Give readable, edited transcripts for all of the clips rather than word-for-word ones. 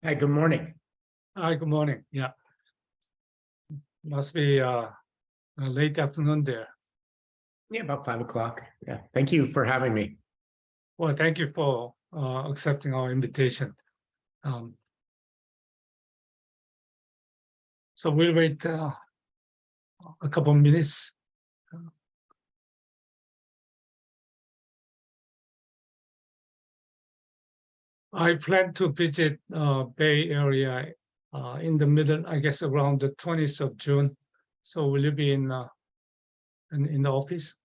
Hi, good morning. Hi, good morning. Yeah, must be late afternoon there. Yeah, about 5 o'clock. Yeah, thank you for having me. Well, thank you for accepting our invitation. So we'll wait a couple of minutes. I plan to visit Bay Area in the middle, I guess, around the 20th of June. So will you be in the office?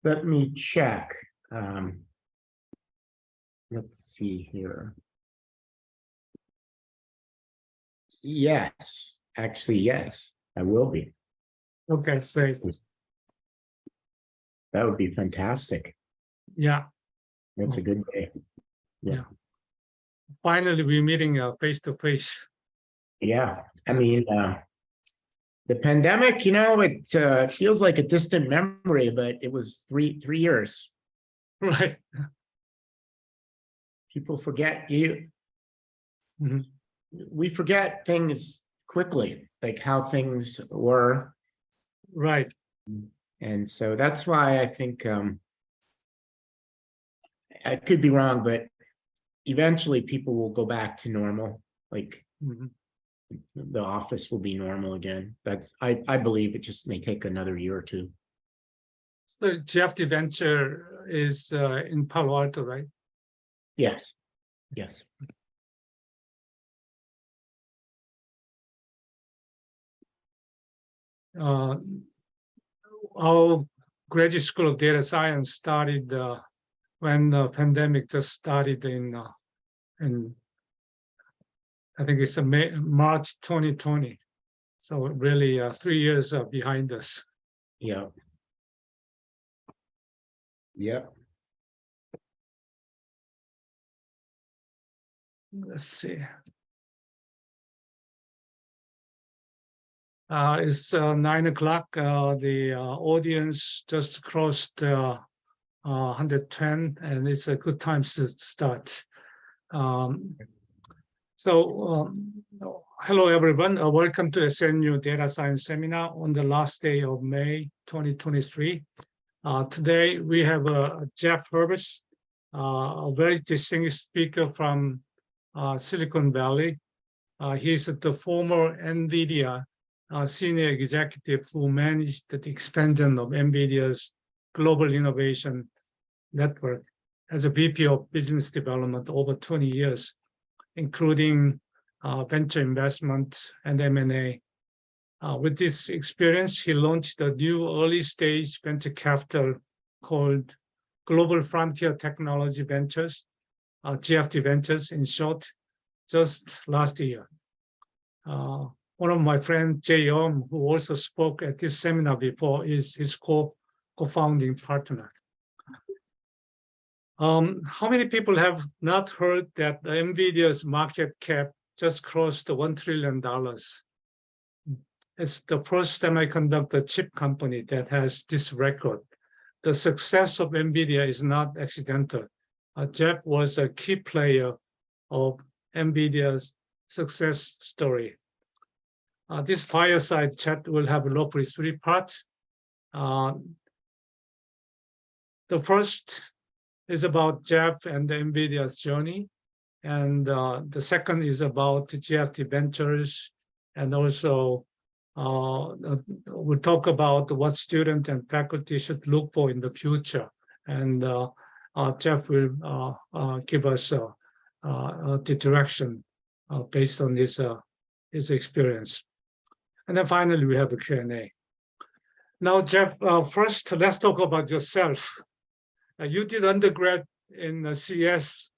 Let me check. Let's see here. Yes, actually, yes, I will be. Okay, so That would be fantastic. yeah, That's a good day. Yeah. finally we're meeting face to face. Yeah, I mean, the pandemic, it feels like a distant memory, but it was three years. Right. People forget Mhm. we forget things quickly, like how things were. Right. And so that's why I think I could be wrong, but eventually people will go back to normal. Like the office will be normal again. I believe it just may take another year or two. The GFT venture is in Palo Alto, right? Yes. Yes. Our graduate school of data science started when the pandemic just started in I think it's March 2020. So really 3 years behind us. Yeah. Yep. Let's see. It's 9 o'clock. The audience just crossed 110, and it's a good time to start. Hello everyone. Welcome to SNU Data Science Seminar on the last day of May 2023. Today we have Jeff Herbst, a very distinguished speaker from Silicon Valley. He's the former NVIDIA senior executive who managed the expansion of NVIDIA's global innovation network as a VP of business development over 20 years, including venture investment and M&A. With this experience, he launched a new early-stage venture capital called Global Frontier Technology Ventures, GFT Ventures in short, just last year. One of my friends, Jay who also spoke at this seminar before, is his co-founding partner. How many people have not heard that NVIDIA's market cap just crossed the $1 trillion? It's the first semiconductor chip company that has this record. The success of NVIDIA is not accidental. Jeff was a key player of NVIDIA's success story. This fireside chat will have roughly 3 parts. The first is about Jeff and NVIDIA's journey. And the second is about GFT Ventures. And also we'll talk about what students and faculty should look for in the future. And Jeff will give us the direction based on his experience. And then finally, we have a Q&A. Now, Jeff, first, let's talk about yourself. You did undergrad in CS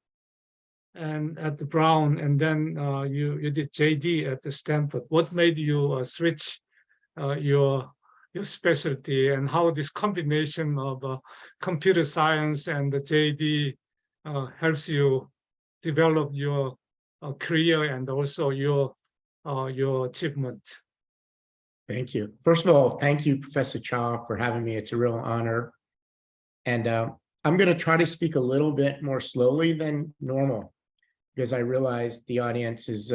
and at the Brown, and then you did JD at the Stanford. What made you switch your specialty, and how this combination of computer science and the JD helps you develop your career and also your achievement? Thank you. First of all, thank you, Professor Cha, for having me. It's a real honor. And I'm going to try to speak a little bit more slowly than normal because I realize the audience is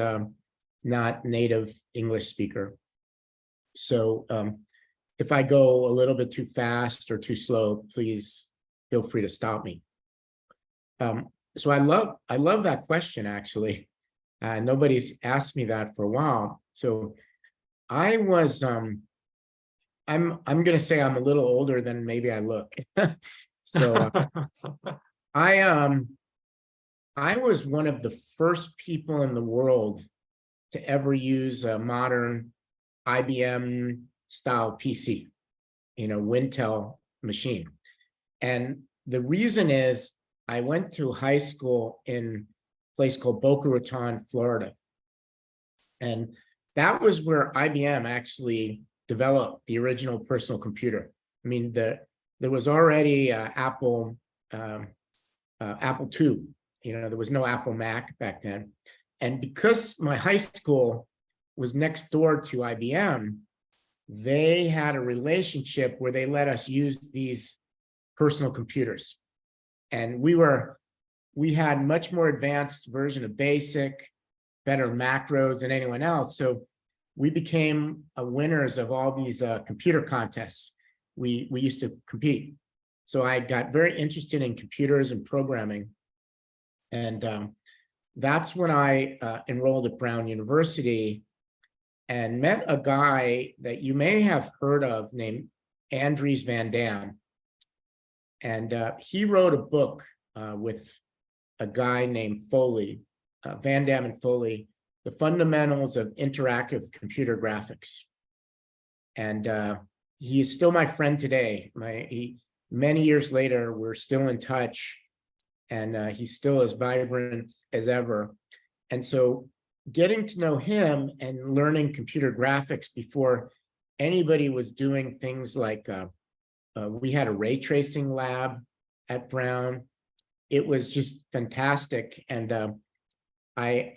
not native English speaker. So if I go a little bit too fast or too slow, please feel free to stop me. So I love that question, actually. Nobody's asked me that for a while. So I was, I'm going to say I'm a little older than maybe I look. So I was one of the first people in the world to ever use a modern IBM style PC, Wintel machine. And the reason is I went to high school in a place called Boca Raton, Florida. And that was where IBM actually developed the original personal computer. I mean, there was already Apple II, there was no Apple Mac back then. And because my high school was next door to IBM, they had a relationship where they let us use these personal computers. And we had much more advanced version of BASIC, better macros than anyone else. So we became winners of all these computer contests. We used to compete. So I got very interested in computers and programming. And that's when I enrolled at Brown University and met a guy that you may have heard of named Andries Van Dam. And he wrote a book with a guy named Foley, Van Dam and Foley, The Fundamentals of Interactive Computer Graphics. And he is still my friend today. Many years later, we're still in touch, and he's still as vibrant as ever. And so getting to know him and learning computer graphics before anybody was doing things like, we had a ray tracing lab at Brown. It was just fantastic. And I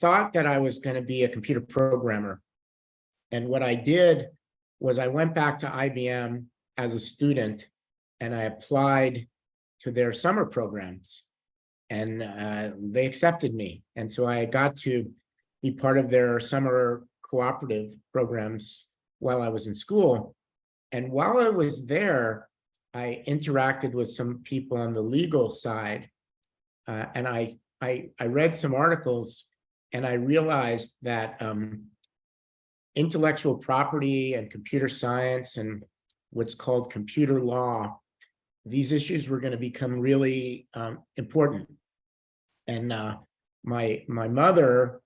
thought that I was going to be a computer programmer. And what I did was I went back to IBM as a student and I applied to their summer programs, and they accepted me. And so I got to be part of their summer cooperative programs while I was in school. And while I was there, I interacted with some people on the legal side, and I read some articles, and I realized that intellectual property and computer science and what's called computer law, these issues were going to become really important. And my mother,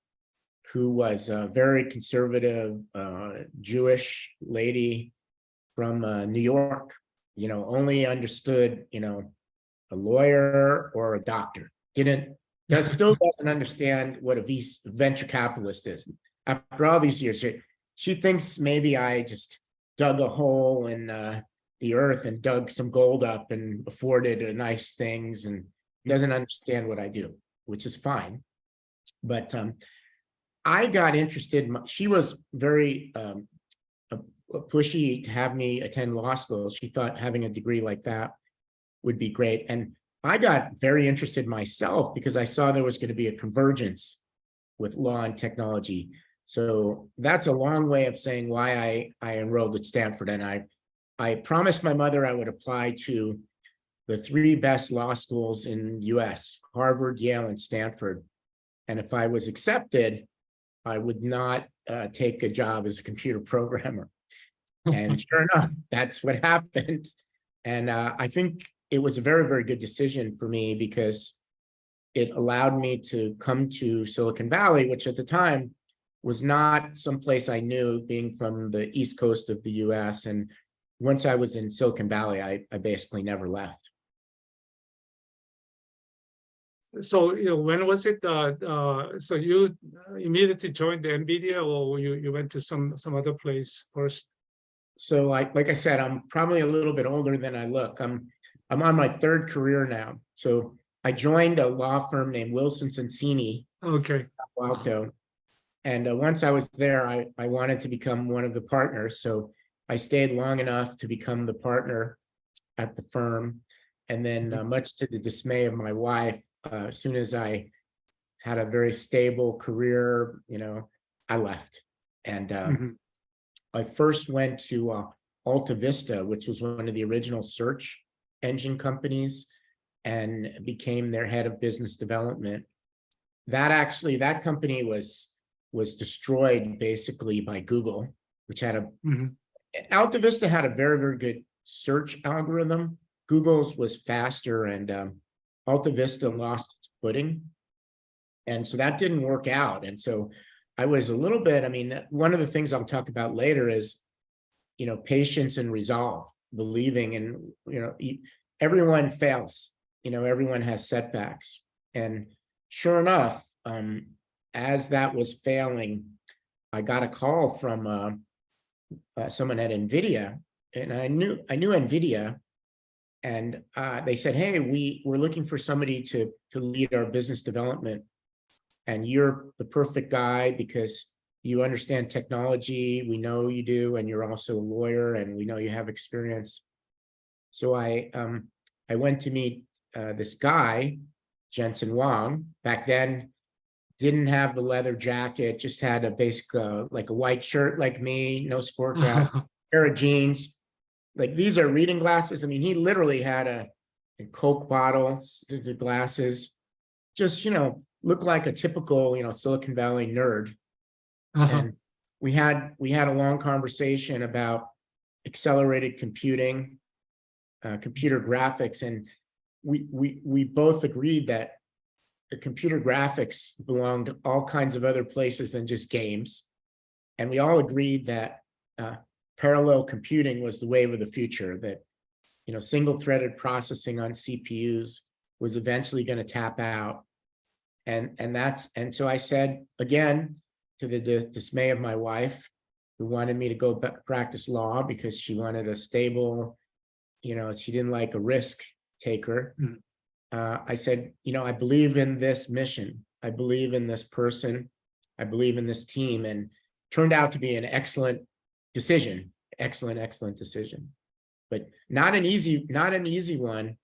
who was a very conservative Jewish lady from New York, only understood, a lawyer or a doctor. Still doesn't understand what a venture capitalist is. After all these years, she thinks maybe I just dug a hole in the earth and dug some gold up and afforded nice things, and doesn't understand what I do, which is fine. But I got interested. She was very pushy to have me attend law school. She thought having a degree like that would be great. And I got very interested myself because I saw there was going to be a convergence with law and technology. So that's a long way of saying why I enrolled at Stanford. And I promised my mother I would apply to the 3 best law schools in the US, Harvard, Yale, and Stanford. And if I was accepted, I would not take a job as a computer programmer. And sure enough, that's what happened. And I think it was a very, very good decision for me because it allowed me to come to Silicon Valley, which at the time was not someplace I knew, being from the East Coast of the US. And once I was in Silicon Valley, I basically never left. So, when was it? So you immediately joined the NVIDIA, or you went to some other place first? So like I said, I'm probably a little bit older than I look. I'm on my 3rd career now. So I joined a law firm named Wilson Sonsini. Okay. Alto. And once I was there, I wanted to become one of the partners. So I stayed long enough to become the partner at the firm. And then much to the dismay of my wife, as soon as I had a very stable career, I left. And I first went to Alta Vista, which was one of the original search engine companies, and became their head of business development. That company was destroyed basically by Google, which had Alta Vista had a very, very good search algorithm. Google's was faster, and Alta Vista lost its footing. And so that didn't work out. And so I was a little bit, one of the things I'll talk about later is, patience and resolve, believing, and, everyone fails, everyone has setbacks. And sure enough, as that was failing, I got a call from someone at NVIDIA, and I knew NVIDIA, and they said, "Hey, we're looking for somebody to lead our business development, and you're the perfect guy because you understand technology. We know you do, and you're also a lawyer, and we know you have experience." So I went to meet this guy, Jensen Wang. Back then, didn't have the leather jacket, just had a basic like a white shirt like me, no sport cap, pair of jeans. Like, these are reading glasses. He literally had a Coke bottle, the glasses, just, looked like a typical, Silicon Valley nerd. And we had a long conversation about accelerated computing, computer graphics, and we both agreed that the computer graphics belonged to all kinds of other places than just games. And we all agreed that parallel computing was the wave of the future, that, single-threaded processing on CPUs was eventually going to tap out. And so I said, again, to the dismay of my wife, who wanted me to go practice law because she wanted a stable, she didn't like a risk taker. I said, I believe in this mission. I believe in this person. I believe in this team, and turned out to be an excellent decision. Excellent decision, but not an easy one.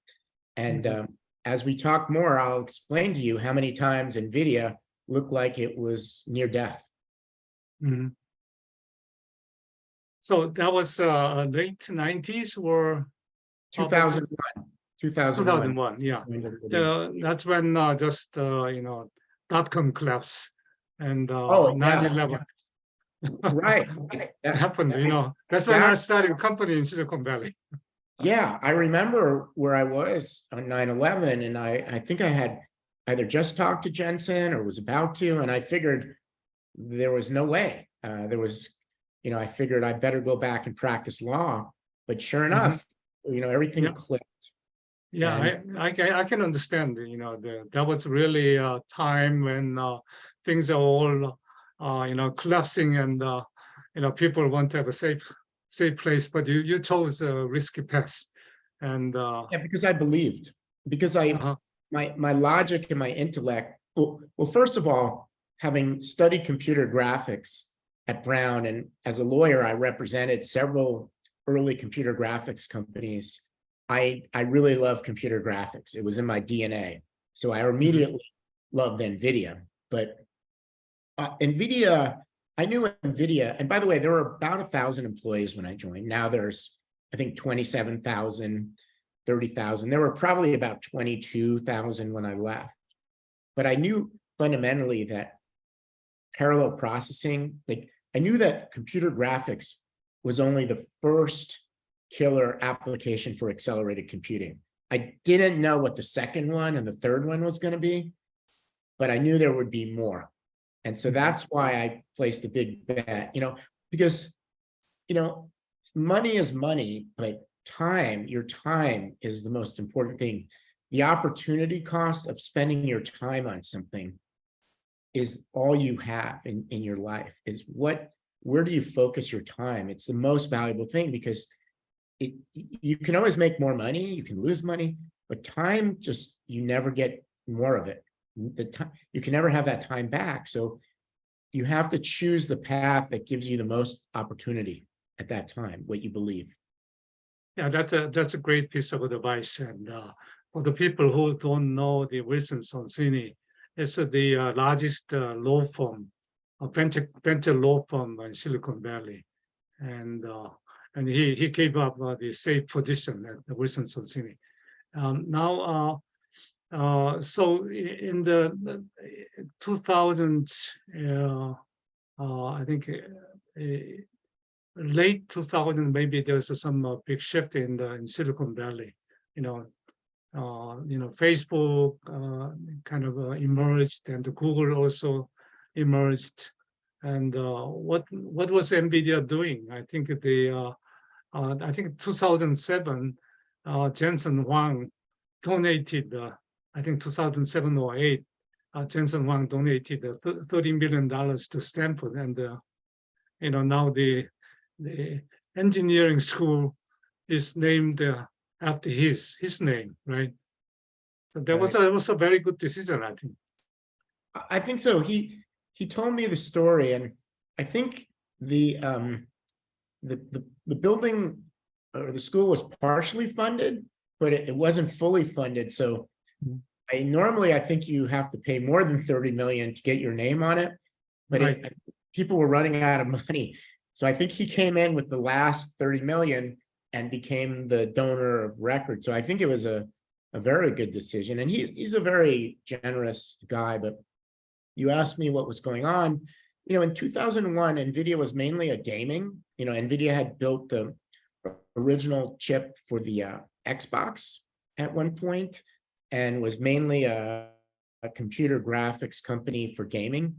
And as we talk more, I'll explain to you how many times NVIDIA looked like it was near death. So that was late 90s or 2001. 2001, yeah. That's when .com collapse and 9/11. Right. That happened, That's when I started a company in Silicon Valley. Yeah, I remember where I was on 9/11, and I think I had either just talked to Jensen or was about to, and I figured there was no way. I figured I better go back and practice law, but sure enough, everything clicked. Yeah, I can understand. That was really a time when things are all collapsing, and people want to have a safe place. But you chose a risky path, and yeah, because I believed, because my logic and my intellect. Well, first of all, having studied computer graphics at Brown, and as a lawyer, I represented several early computer graphics companies. I really love computer graphics. It was in my DNA. So I immediately loved NVIDIA. But NVIDIA, I knew NVIDIA. And by the way, there were about 1,000 employees when I joined. Now there's, I think, 27,000, 30,000. There were probably about 22,000 when I left. But I knew fundamentally that parallel processing, I knew that computer graphics was only the first killer application for accelerated computing. I didn't know what the second one and the third one was going to be, but I knew there would be more. And so that's why I placed a big bet, because, money is money, but your time is the most important thing. The opportunity cost of spending your time on something is all you have in your life. Is where do you focus your time? It's the most valuable thing, because you can always make more money, you can lose money, but time, you never get more of it. You can never have that time back. So you have to choose the path that gives you the most opportunity at that time, what you believe. Yeah, that's a great piece of advice. And for the people who don't know the Wilson Sonsini, it's the largest law firm, venture law firm in Silicon Valley, and he gave up the safe position at the Wilson Sonsini. Now, so in the 2000, I think. Late 2000, maybe there's some big shift in Silicon Valley. Facebook kind of emerged, and Google also emerged. And what was NVIDIA doing? I think 2007, Jensen Huang donated. I think 2007 or 8, Jensen Huang donated $30 million to Stanford, and now the engineering school is named after his name, right? So that was a very good decision, I think. I think so. He told me the story, and I think the building or the school was partially funded, but it wasn't fully funded. So normally I think you have to pay more than 30 million to get your name on it, but Right. People were running out of money. So I think he came in with the last 30 million and became the donor of record. So I think it was a very good decision. And he's a very generous guy. But you asked me what was going on. In 2001, NVIDIA was mainly a gaming. NVIDIA had built the original chip for the Xbox at one point and was mainly a computer graphics company for gaming.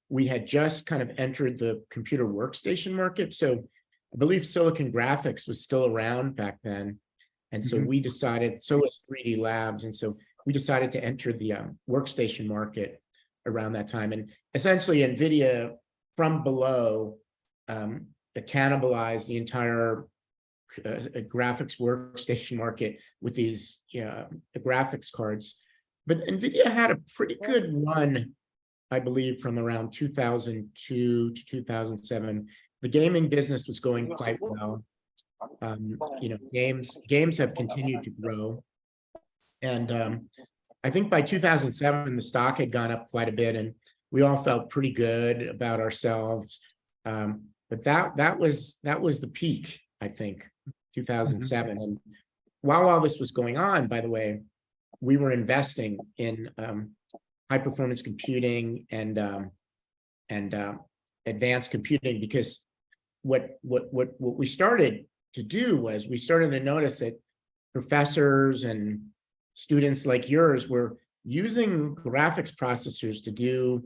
We had just kind of entered the computer workstation market. So I believe Silicon Graphics was still around back then. And so we decided, so was 3D Labs. And so we decided to enter the workstation market around that time. And essentially NVIDIA from below cannibalized the entire graphics workstation market with these graphics cards. But NVIDIA had a pretty good run, I believe, from around 2002 to 2007. The gaming business was going quite well. Games have continued to grow. And I think by 2007, the stock had gone up quite a bit, and we all felt pretty good about ourselves. But that was the peak, I think, 2007. And while all this was going on, by the way, we were investing in high performance computing and advanced computing, because what we started to do was we started to notice that professors and students like yours were using graphics processors to do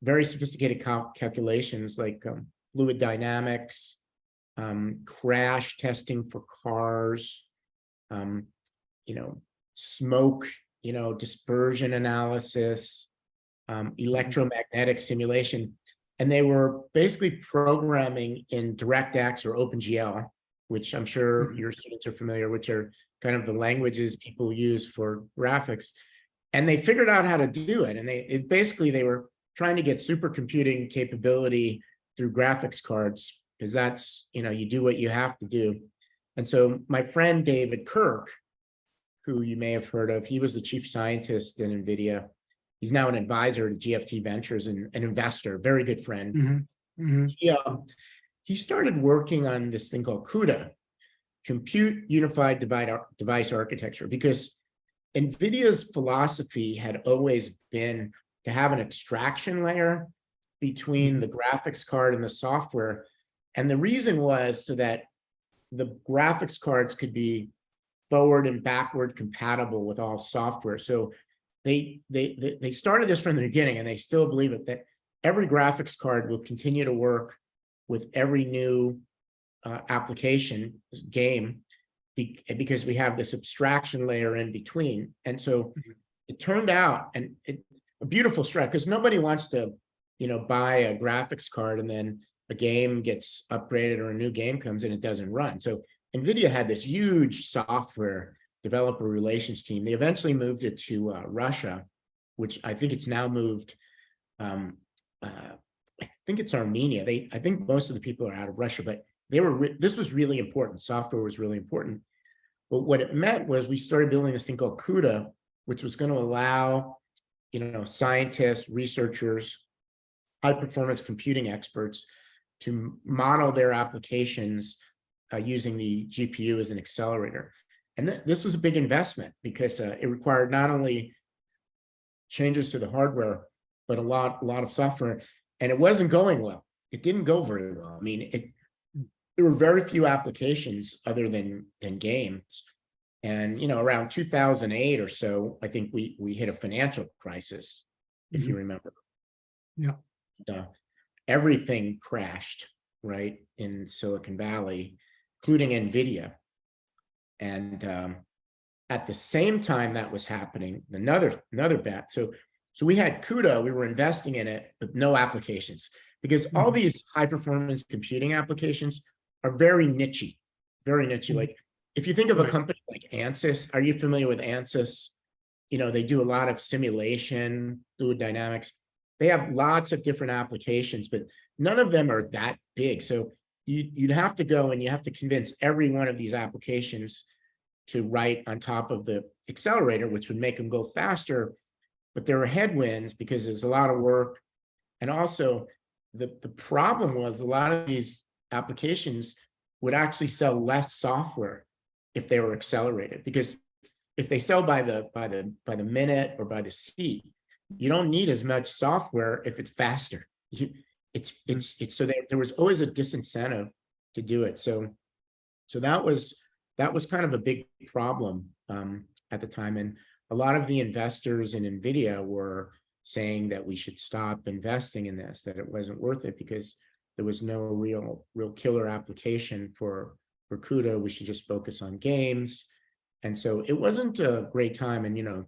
very sophisticated calculations like fluid dynamics, crash testing for cars, smoke, dispersion analysis, electromagnetic simulation. And they were basically programming in DirectX or OpenGL, which I'm sure your students are familiar, which are kind of the languages people use for graphics. And they figured out how to do it. And they were trying to get supercomputing capability through graphics cards, because that's, you do what you have to do. And so my friend David Kirk, who you may have heard of, he was the chief scientist in NVIDIA. He's now an advisor to GFT Ventures and an investor, very good friend. He started working on this thing called CUDA, Compute Unified Device Architecture, because NVIDIA's philosophy had always been to have an extraction layer between the graphics card and the software. And the reason was so that the graphics cards could be forward and backward compatible with all software. So they started this from the beginning, and they still believe it, that every graphics card will continue to work with every new application game, because we have this abstraction layer in between. And so it turned out, and a beautiful strat, because nobody wants to, buy a graphics card and then a game gets upgraded or a new game comes in, it doesn't run. So NVIDIA had this huge software developer relations team. They eventually moved it to Russia, which I think it's now moved. I think it's Armenia. I think most of the people are out of Russia, but this was really important. Software was really important. But what it meant was we started building this thing called CUDA, which was going to allow, scientists, researchers, high performance computing experts to model their applications using the GPU as an accelerator. And this was a big investment because it required not only changes to the hardware, but a lot of software. And it wasn't going well. It didn't go very well. I mean, there were very few applications other than games. And, around 2008 or so, I think we hit a financial crisis, if you remember. Yeah. Everything crashed, right, in Silicon Valley, including NVIDIA. And at the same time that was happening, another bet. So we had CUDA, we were investing in it, but no applications, because all these high performance computing applications are very nichey, very nichey. Like if you think of a company like Ansys, are you familiar with Ansys? They do a lot of simulation, fluid dynamics. They have lots of different applications, but none of them are that big. So you'd have to go and you have to convince every one of these applications to write on top of the accelerator, which would make them go faster. But there are headwinds because there's a lot of work. And also the problem was a lot of these applications would actually sell less software if they were accelerated, because if they sell by the minute or by the seat, you don't need as much software if it's faster. So there was always a disincentive to do it. So that was kind of a big problem at the time. And a lot of the investors in NVIDIA were saying that we should stop investing in this, that it wasn't worth it because there was no real killer application for CUDA. We should just focus on games. And so it wasn't a great time. And,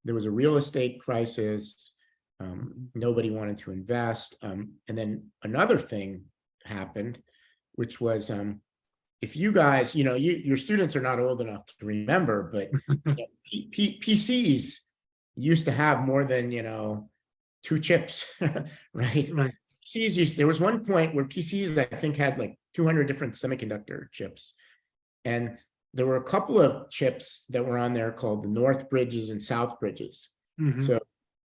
there was a real estate crisis. Nobody wanted to invest. And then another thing happened, which was if you guys, your students are not old enough to remember, but PCs used to have more than, 2 chips, right? PCs there was one point where PCs, I think, had like 200 different semiconductor chips. And there were a couple of chips that were on there called the North Bridges and South Bridges. So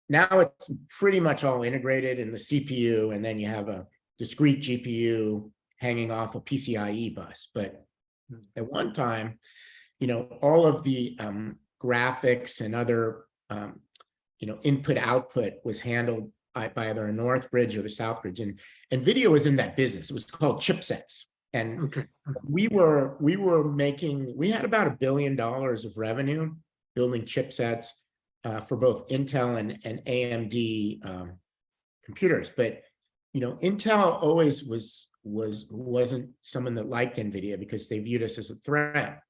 now it's pretty much all integrated in the CPU, and then you have a discrete GPU hanging off a PCIe bus. But at one time, all of the graphics and other, input output was handled by either a North Bridge or the South Bridge. And NVIDIA was in that business. It was called chipsets. And we had about $1 billion of revenue building chipsets for both Intel and AMD computers. But, Intel always wasn't someone that liked NVIDIA because they viewed us as a threat.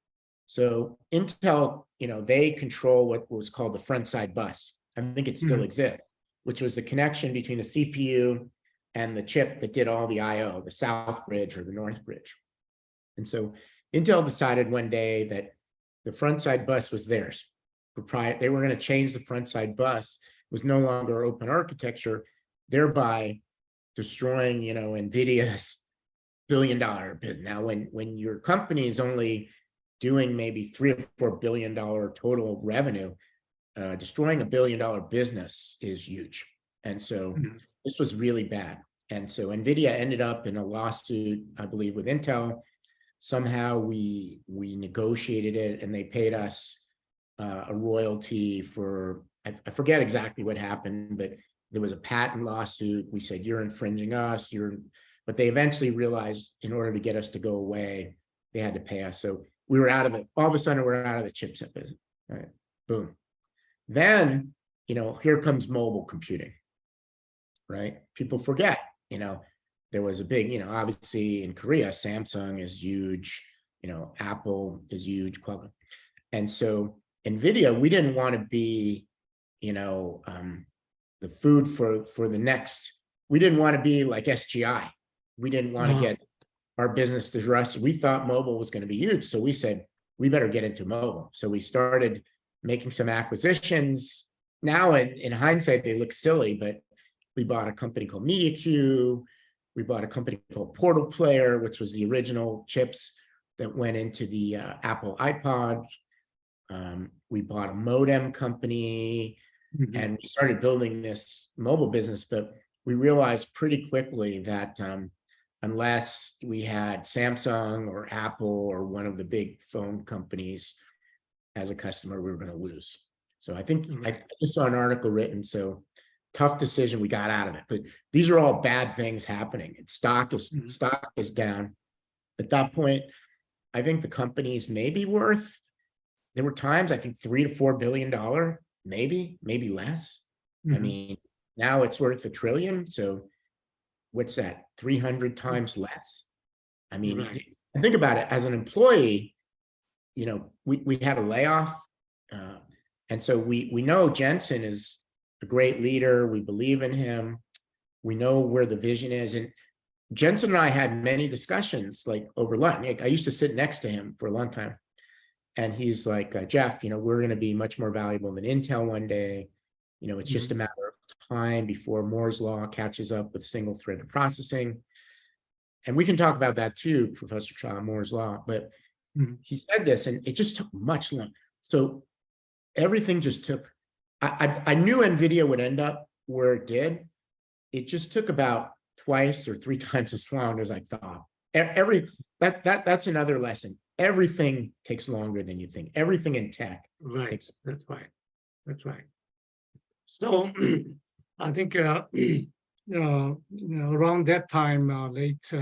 So Intel, they control what was called the front side bus. I think it still exists, which was the connection between the CPU and the chip that did all the I/O, the South Bridge or the North Bridge. And so Intel decided one day that the front side bus was theirs. They were going to change the front side bus. It was no longer open architecture, thereby destroying, NVIDIA's $1 billion business. Now, when your company is only doing maybe $3 or $4 billion total revenue, destroying $1 billion business is huge. And so this was really bad. And so NVIDIA ended up in a lawsuit, I believe, with Intel. Somehow we negotiated it, and they paid us a royalty for, I forget exactly what happened, but there was a patent lawsuit. We said, you're infringing us, but they eventually realized in order to get us to go away, they had to pay us. So we were out of it. All of a sudden, we're out of the chipset business. All right, boom. Then, here comes mobile computing, right? People forget, there was a big, obviously in Korea, Samsung is huge, Apple is huge, Qualcomm. And so NVIDIA, we didn't want to be, the food for the next, we didn't want to be like SGI. We didn't want to get our business disrupted. We thought mobile was going to be huge. So we said, we better get into mobile. So we started making some acquisitions. Now, in hindsight, they look silly, but we bought a company called MediaQ. We bought a company called Portal Player, which was the original chips that went into the Apple iPod. We bought a modem company, and we started building this mobile business, but we realized pretty quickly that unless we had Samsung or Apple or one of the big phone companies as a customer, we were going to lose. So I think I just saw an article written, so tough decision, we got out of it. But these are all bad things happening. Stock is down. At that point, I think the company's maybe worth, there were times I think $3 to $4 billion, maybe less. I mean, now it's worth $1 trillion. So what's that? 300 times less. I mean, think about it. As an employee, you know, we had a layoff, and so we know Jensen is a great leader. We believe in him. We know where the vision is, and Jensen and I had many discussions like over lunch. I used to sit next to him for a long time, and he's like, Jeff, you know, we're going to be much more valuable than Intel one day. You know, it's just a matter of time before Moore's law catches up with single-threaded processing. And we can talk about that too, Professor Cha, Moore's law. But he said this, and it just took much longer. So everything just took. I knew NVIDIA would end up where it did. It just took about twice or 3 times as long as I thought. That's another lesson. Everything takes longer than you think. Everything in tech. Right. That's right. That's right. So I think you know, around that time, late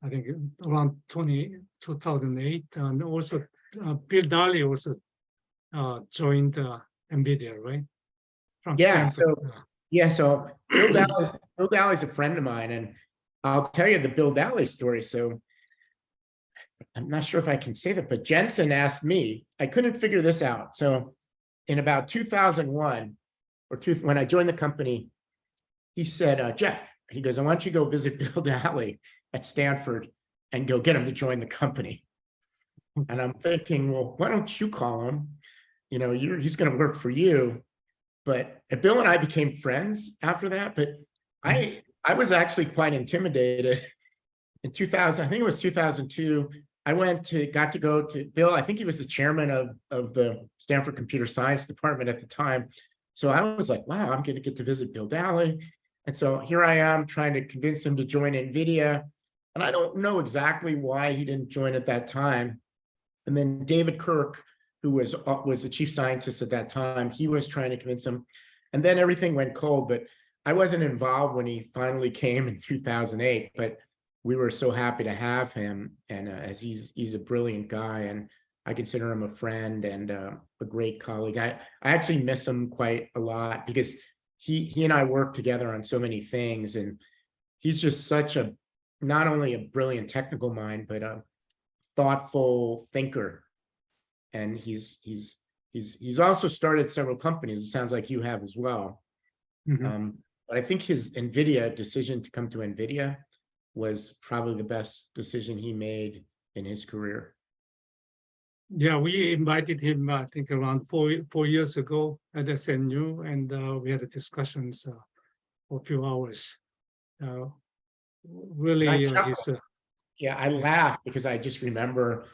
I think around 2008, and also Bill Daly also joined NVIDIA, right? From Stanford. So Bill Daly's a friend of mine, and I'll tell you the Bill Daly story. So I'm not sure if I can say that, but Jensen asked me, I couldn't figure this out. So in about 2001 or when I joined the company, he said, Jeff, he goes, I want you to go visit Bill Daly at Stanford and go get him to join the company. And I'm thinking, well, why don't you call him? You know, he's going to work for you. But Bill and I became friends after that. But I was actually quite intimidated. In 2000, I think it was 2002, got to go to Bill. I think he was the chairman of the Stanford Computer Science Department at the time. So I was like, wow, I'm going to get to visit Bill Daly. And so here I am trying to convince him to join NVIDIA. And I don't know exactly why he didn't join at that time. And then David Kirk, who was the chief scientist at that time, he was trying to convince him. And then everything went cold, but I wasn't involved when he finally came in 2008, but we were so happy to have him. And as he's a brilliant guy, and I consider him a friend and a great colleague. I actually miss him quite a lot because he and I worked together on so many things, and he's just such not only a brilliant technical mind, but a thoughtful thinker. And he's also started several companies. It sounds like you have as well. But I think his NVIDIA decision to come to NVIDIA was probably the best decision he made in his career. Yeah, we invited him, I think, around four years ago at SNU, and we had a discussions for a few hours. Really, yeah, I laughed because I just remember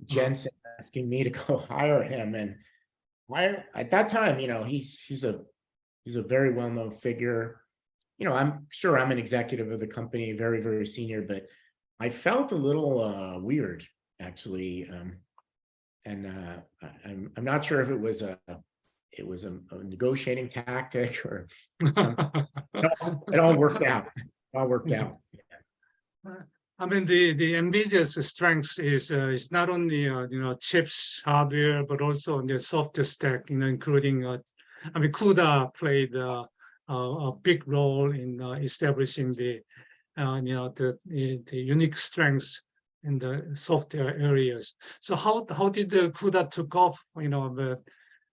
Jensen asking me to go hire him, and at that time, you know, he's a very well-known figure. You know, I'm sure I'm an executive of the company, very, very senior, but I felt a little weird, actually. And I'm not sure if it was a negotiating tactic or something. It all worked out. It all worked out. I mean, the NVIDIA's strength is not only you know, chips, hardware, but also on the software stack. You know, including I mean, CUDA played a big role in establishing the you know, the unique strengths in the software areas. So how did the CUDA took off? You know,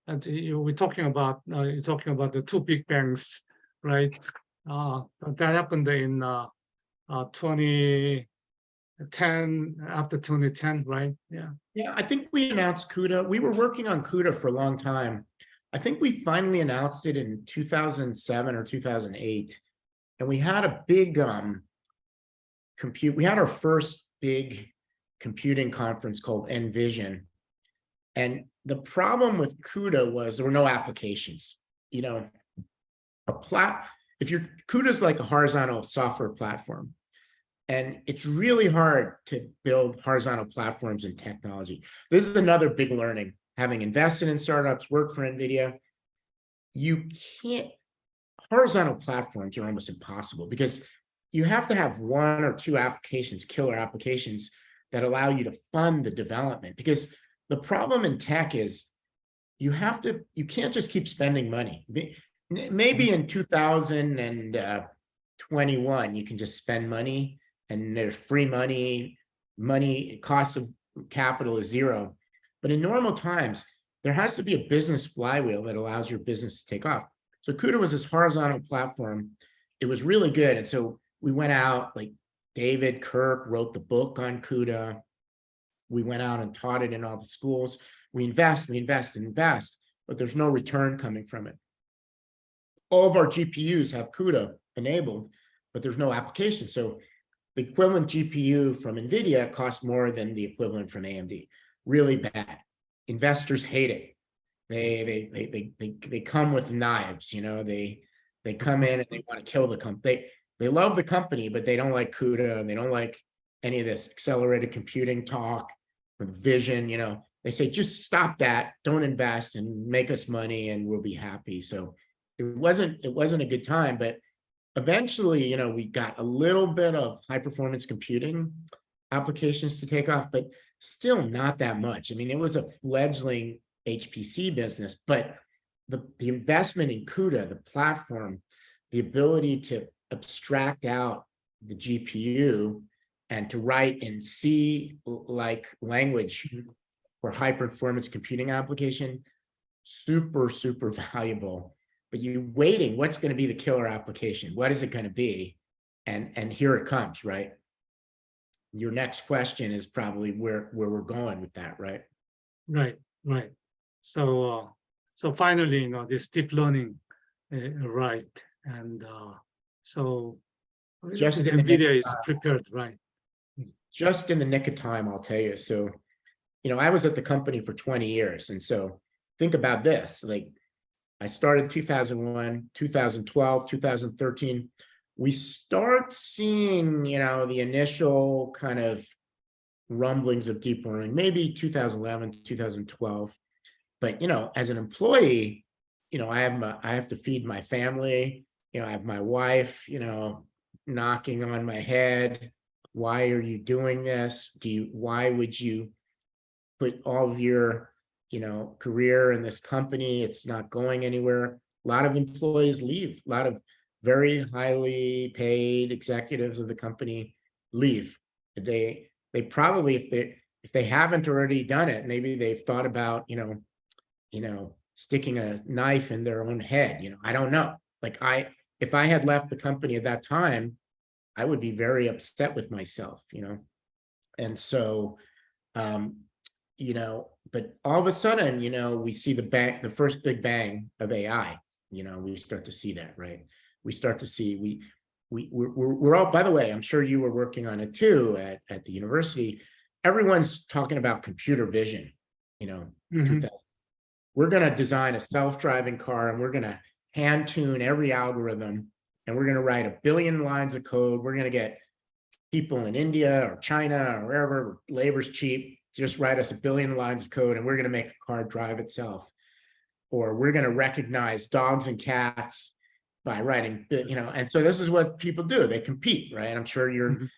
we're talking about you're talking about the 2 big bangs, right? That happened in 2010, after 2010, right? Yeah. Yeah, I think we announced CUDA. We were working on CUDA for a long time. I think we finally announced it in 2007 or 2008, and we had a big compute. We had our first big computing conference called NVIDIAN. And the problem with CUDA was there were no applications. You know, CUDA is like a horizontal software platform. And it's really hard to build horizontal platforms in technology. This is another big learning. Having invested in startups, worked for NVIDIA, horizontal platforms are almost impossible because you have to have one or two applications, killer applications, that allow you to fund the development. Because the problem in tech is you can't just keep spending money. Maybe in 2021, you can just spend money and there's free money, cost of capital is zero. But in normal times, there has to be a business flywheel that allows your business to take off. So CUDA was this horizontal platform. It was really good. And so we went out, like David Kirk wrote the book on CUDA. We went out and taught it in all the schools. We invest, but there's no return coming from it. All of our GPUs have CUDA enabled, but there's no application. So the equivalent GPU from NVIDIA costs more than the equivalent from AMD. Really bad. Investors hate it. They come with knives, you know, they come in and they want to kill the company. They love the company, but they don't like CUDA and they don't like any of this accelerated computing talk or vision, you know. They say, just stop that, don't invest and make us money and we'll be happy. So it wasn't a good time, but eventually, you know, we got a little bit of high performance computing applications to take off, but still not that much. I mean, it was a fledgling HPC business, but the investment in CUDA, the platform, the ability to abstract out the GPU and to write in C-like language for high performance computing application, super, super valuable. But you're waiting, what's going to be the killer application? What is it going to be? And here it comes, right? Your next question is probably where we're going with that, right? Right. So finally, you know, this deep learning, right? And so Just NVIDIA is prepared, right? Just in the nick of time, I'll tell you. So, you know, I was at the company for 20 years. And so think about this, like I started 2001, 2012, 2013. We start seeing, you know, the initial kind of rumblings of deep learning, maybe 2011, 2012. But, you know, as an employee, you know, I have to feed my family, you know, I have my wife, you know, knocking on my head. Why are you doing this? Why would you put all of your, you know, career in this company? It's not going anywhere. A lot of employees leave. A lot of very highly paid executives of the company leave. They probably, if they haven't already done it, maybe they've thought about, you know, sticking a knife in their own head. You know, I don't know. Like if I had left the company at that time, I would be very upset with myself, you know? And so, you know, but all of a sudden, you know, we see the first big bang of AI, you know, we start to see that, right? We start to see, we're all, by the way, I'm sure you were working on it too at the university. Everyone's talking about computer vision, you know, we're going to design a self-driving car and we're going to hand tune every algorithm. And we're going to write 1 billion lines of code. We're going to get people in India or China or wherever, labor's cheap, just write us 1 billion lines of code and we're going to make a car drive itself. Or we're going to recognize dogs and cats by writing, you know, and so this is what people do. They compete, right? I'm sure you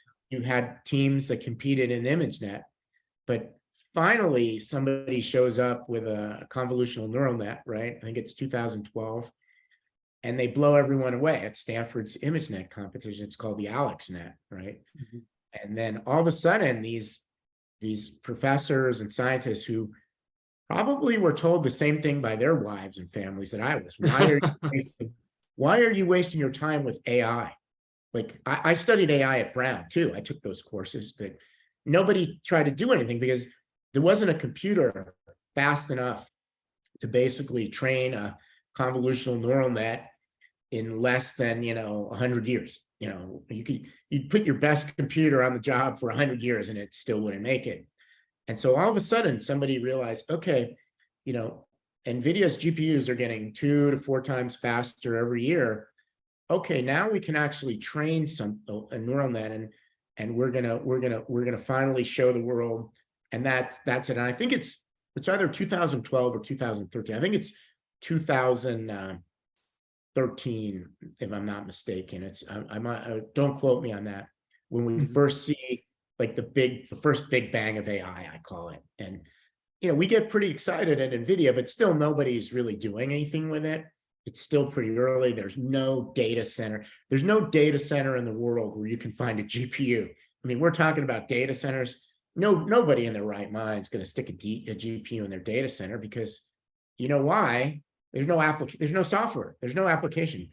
had teams that competed in ImageNet, but finally somebody shows up with a convolutional neural net, right? I think it's 2012. And they blow everyone away at Stanford's ImageNet competition. It's called the AlexNet, right? And then all of a sudden, these professors and scientists who probably were told the same thing by their wives and families that I was. Why are you wasting your time with AI? Like I studied AI at Brown too. I took those courses, but nobody tried to do anything because there wasn't a computer fast enough to basically train a convolutional neural net in less than, you know, 100 years. you'd put your best computer on the job for 100 years and it still wouldn't make it. And so all of a sudden somebody realized, okay, NVIDIA's GPUs are getting 2 to 4 times faster every year. Okay, now we can actually train a neural net, and we're gonna finally show the world, and that's it. And I think it's either 2012 or 2013. I think it's 2013, if I'm not mistaken. Don't quote me on that. When we first see like the first big bang of AI, I call it, and we get pretty excited at NVIDIA, but still nobody's really doing anything with it. It's still pretty early. There's no data center. There's no data center in the world where you can find a GPU. I mean, we're talking about data centers. Nobody in their right mind is going to stick a GPU in their data center, because you know why? There's no software. There's no application.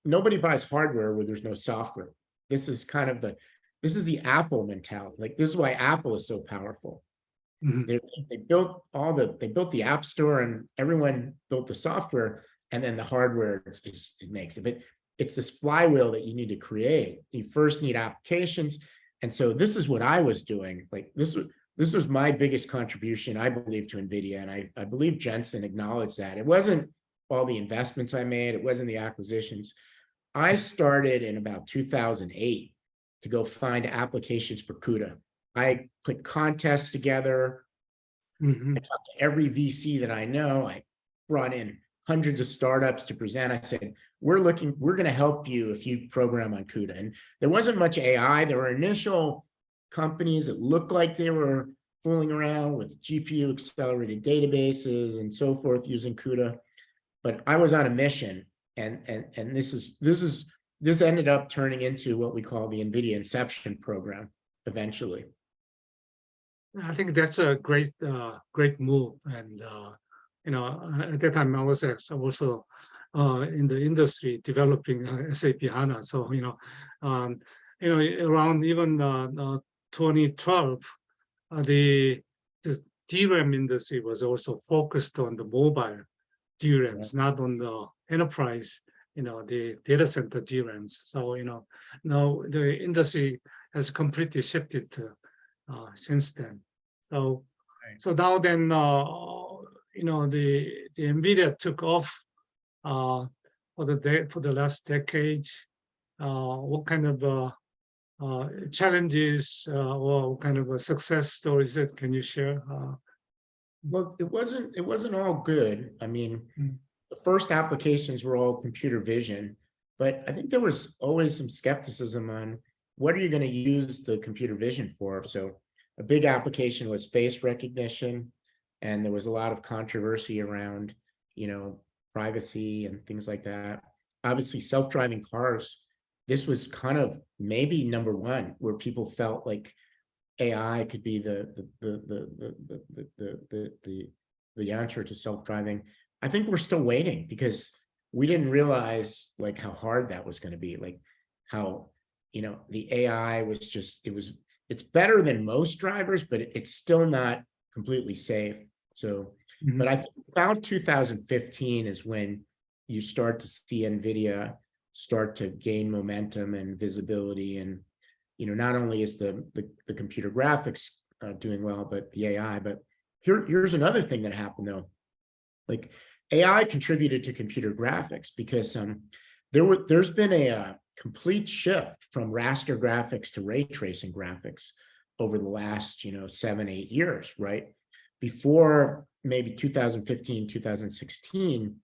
Nobody buys hardware where there's no software. This is the Apple mentality. Like, this is why Apple is so powerful. They built the App Store, and everyone built the software, and then the hardware it makes it. But it's this flywheel that you need to create. You first need applications. And so this is what I was doing. Like, this was my biggest contribution, I believe, to NVIDIA. And I believe Jensen acknowledged that. It wasn't all the investments I made. It wasn't the acquisitions. I started in about 2008 to go find applications for CUDA. I put contests together. I talked to every VC that I know. I brought in hundreds of startups to present. I said, we're going to help you if you program on CUDA. And there wasn't much AI. There were initial companies that looked like they were fooling around with GPU accelerated databases and so forth using CUDA. But I was on a mission, and this ended up turning into what we call the NVIDIA Inception program eventually. I think that's a great move. And at that time I was also in the industry developing SAP HANA. So around even 2012, the DRAM industry was also focused on the mobile DRAMs, not on the enterprise, the data center DRAMs. So now the industry has completely shifted since then. So now then, the NVIDIA took off for the last decade. What kind of challenges or what kind of success stories that can you share? Well, it wasn't all good. I mean, the first applications were all computer vision, but I think there was always some skepticism on what are you going to use the computer vision for? So a big application was face recognition, and there was a lot of controversy around, privacy and things like that. Obviously, self-driving cars, this was kind of maybe number one, where people felt like AI could be the answer to self-driving. I think we're still waiting, because we didn't realize like how hard that was going to be, like how the AI was it's better than most drivers, but it's still not completely safe. So but I think about 2015 is when you start to see NVIDIA start to gain momentum and visibility. And not only is the computer graphics doing well, but the AI. But here's another thing that happened though. Like, AI contributed to computer graphics because there's been a complete shift from raster graphics to ray tracing graphics over the last 7-8 years, right? Before maybe 2015, 2016,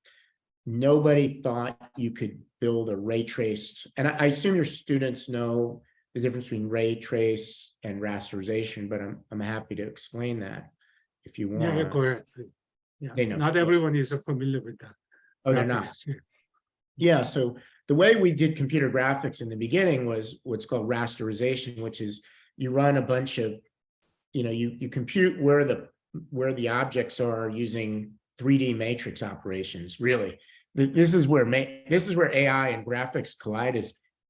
nobody thought you could build a ray traced, and I assume your students know the difference between ray trace and rasterization, but I'm happy to explain that if you want. Yeah, go ahead. Yeah, they know. Not everyone is familiar with that. Oh, they're not. Yeah, so the way we did computer graphics in the beginning was what's called rasterization, which is you run a bunch of, you compute where the objects are using 3D matrix operations. Really, this is where AI and graphics collide.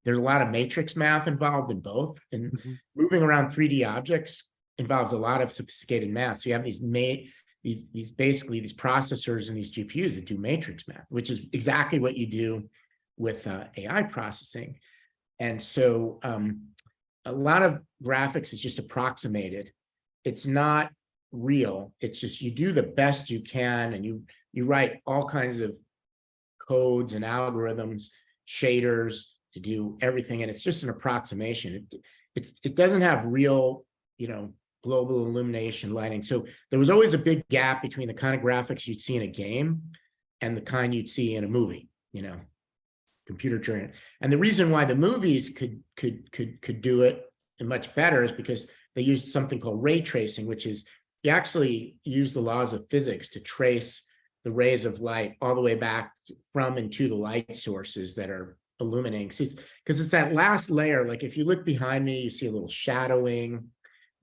There's a lot of matrix math involved in both, and moving around 3D objects involves a lot of sophisticated math. So you have these basically these processors and these GPUs that do matrix math, which is exactly what you do with AI processing. And so a lot of graphics is just approximated. It's not real. It's just you do the best you can, and you write all kinds of codes and algorithms, shaders to do everything, and it's just an approximation. It doesn't have real, global illumination lighting. So there was always a big gap between the kind of graphics you'd see in a game and the kind you'd see in a movie, computer generated. And the reason why the movies could do it much better is because they used something called ray tracing, which is you actually use the laws of physics to trace the rays of light all the way back from and to the light sources that are illuminating. Because it's that last layer. Like if you look behind me, you see a little shadowing.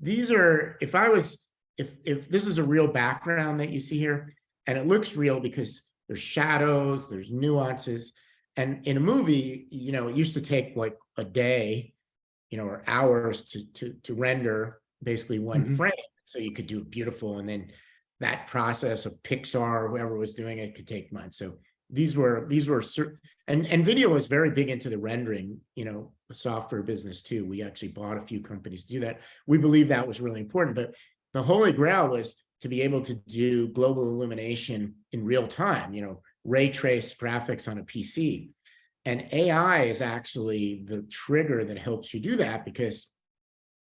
These are, if this is a real background that you see here, and it looks real because there's shadows, there's nuances. And in a movie, it used to take like a day, or hours to render basically one frame. So you could do it beautiful. And then that process of Pixar or whoever was doing it could take months. So these were certain, and NVIDIA was very big into the rendering, software business too. We actually bought a few companies to do that. We believe that was really important, but the holy grail was to be able to do global illumination in real time, ray trace graphics on a PC. And AI is actually the trigger that helps you do that, because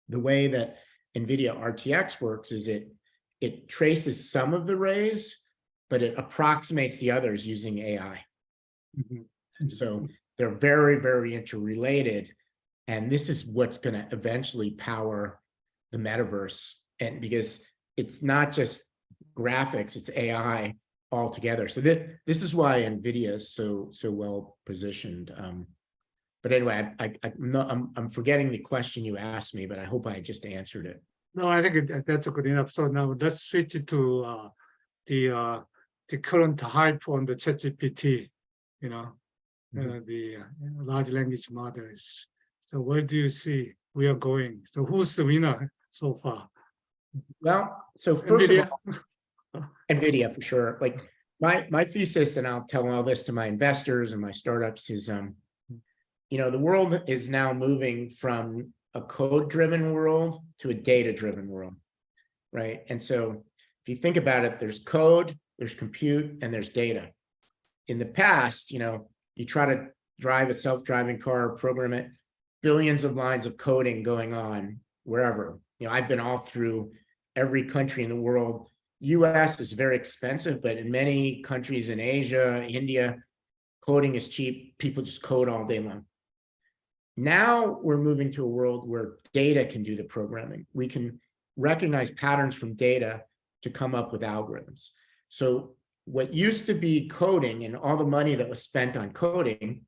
the way that NVIDIA RTX works is it traces some of the rays, but it approximates the others using AI. And so they're very, very interrelated. And this is what's going to eventually power the metaverse. And because it's not just graphics, it's AI altogether. So this is why NVIDIA is so well positioned. But anyway, I'm forgetting the question you asked me, but I hope I just answered it. No, I think that's good enough. So now let's switch it to the current hype on the ChatGPT, the large language models. So where do you see we are going? So who's the winner so far? Well, so first NVIDIA? of all, NVIDIA for sure. Like my thesis, and I'll tell all this to my investors and my startups, is the world is now moving from a code-driven world to a data-driven world, right? And so if you think about it, there's code, there's compute, and there's data. In the past, you try to drive a self-driving car, program it, billions of lines of coding going on wherever. I've been all through every country in the world. US is very expensive, but in many countries in Asia, India, coding is cheap. People just code all day long. Now we're moving to a world where data can do the programming. We can recognize patterns from data to come up with algorithms. So what used to be coding and all the money that was spent on coding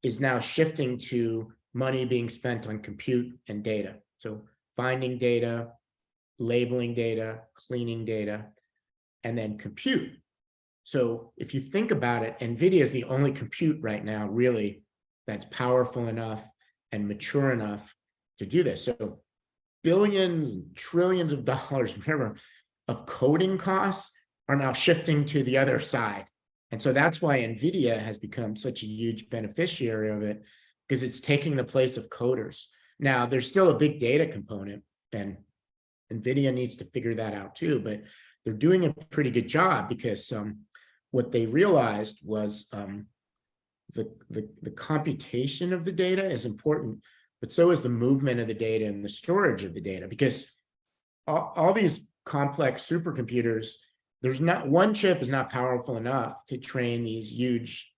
is now shifting to money being spent on compute and data. So finding data, labeling data, cleaning data, and then compute. So if you think about it, NVIDIA is the only compute right now really that's powerful enough and mature enough to do this. So billions, trillions of dollars, whatever, of coding costs are now shifting to the other side. And so that's why NVIDIA has become such a huge beneficiary of it, because it's taking the place of coders. Now, there's still a big data component, and NVIDIA needs to figure that out too, but they're doing a pretty good job, because what they realized was the computation of the data is important, but so is the movement of the data and the storage of the data, because all these complex supercomputers, there's not one chip is not powerful enough to train these huge,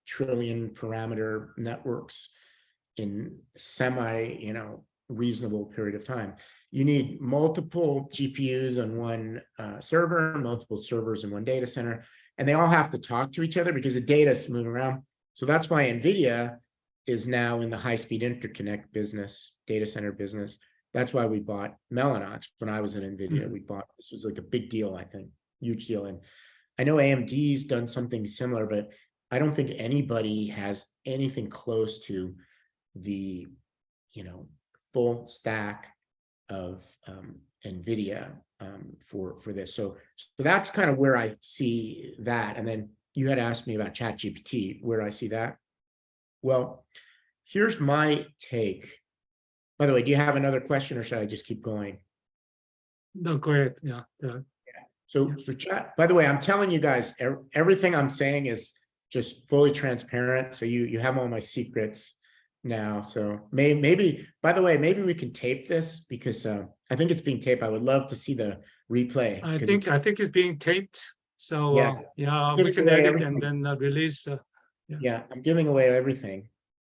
trillion parameter networks in reasonable period of time. You need multiple GPUs on one server, multiple servers in one data center, and they all have to talk to each other because the data is moving around. So that's why NVIDIA is now in the high-speed interconnect business, data center business. That's why we bought Mellanox when I was at NVIDIA. This was like a big deal, I think, huge deal. And I know AMD's done something similar, but I don't think anybody has anything close to the, full stack of NVIDIA for this. So that's kind of where I see that. And then you had asked me about ChatGPT, where do I see that? Well, here's my take. By the way, do you have another question or should I just keep going? No, go ahead. Yeah. So chat, by the way, I'm telling you guys, everything I'm saying is just fully transparent. So you have all my secrets now. So maybe, by the way, maybe we can tape this because I think it's being taped. I would love to see the replay. I think it's being taped. So yeah, we can edit and then release. Yeah, I'm giving away everything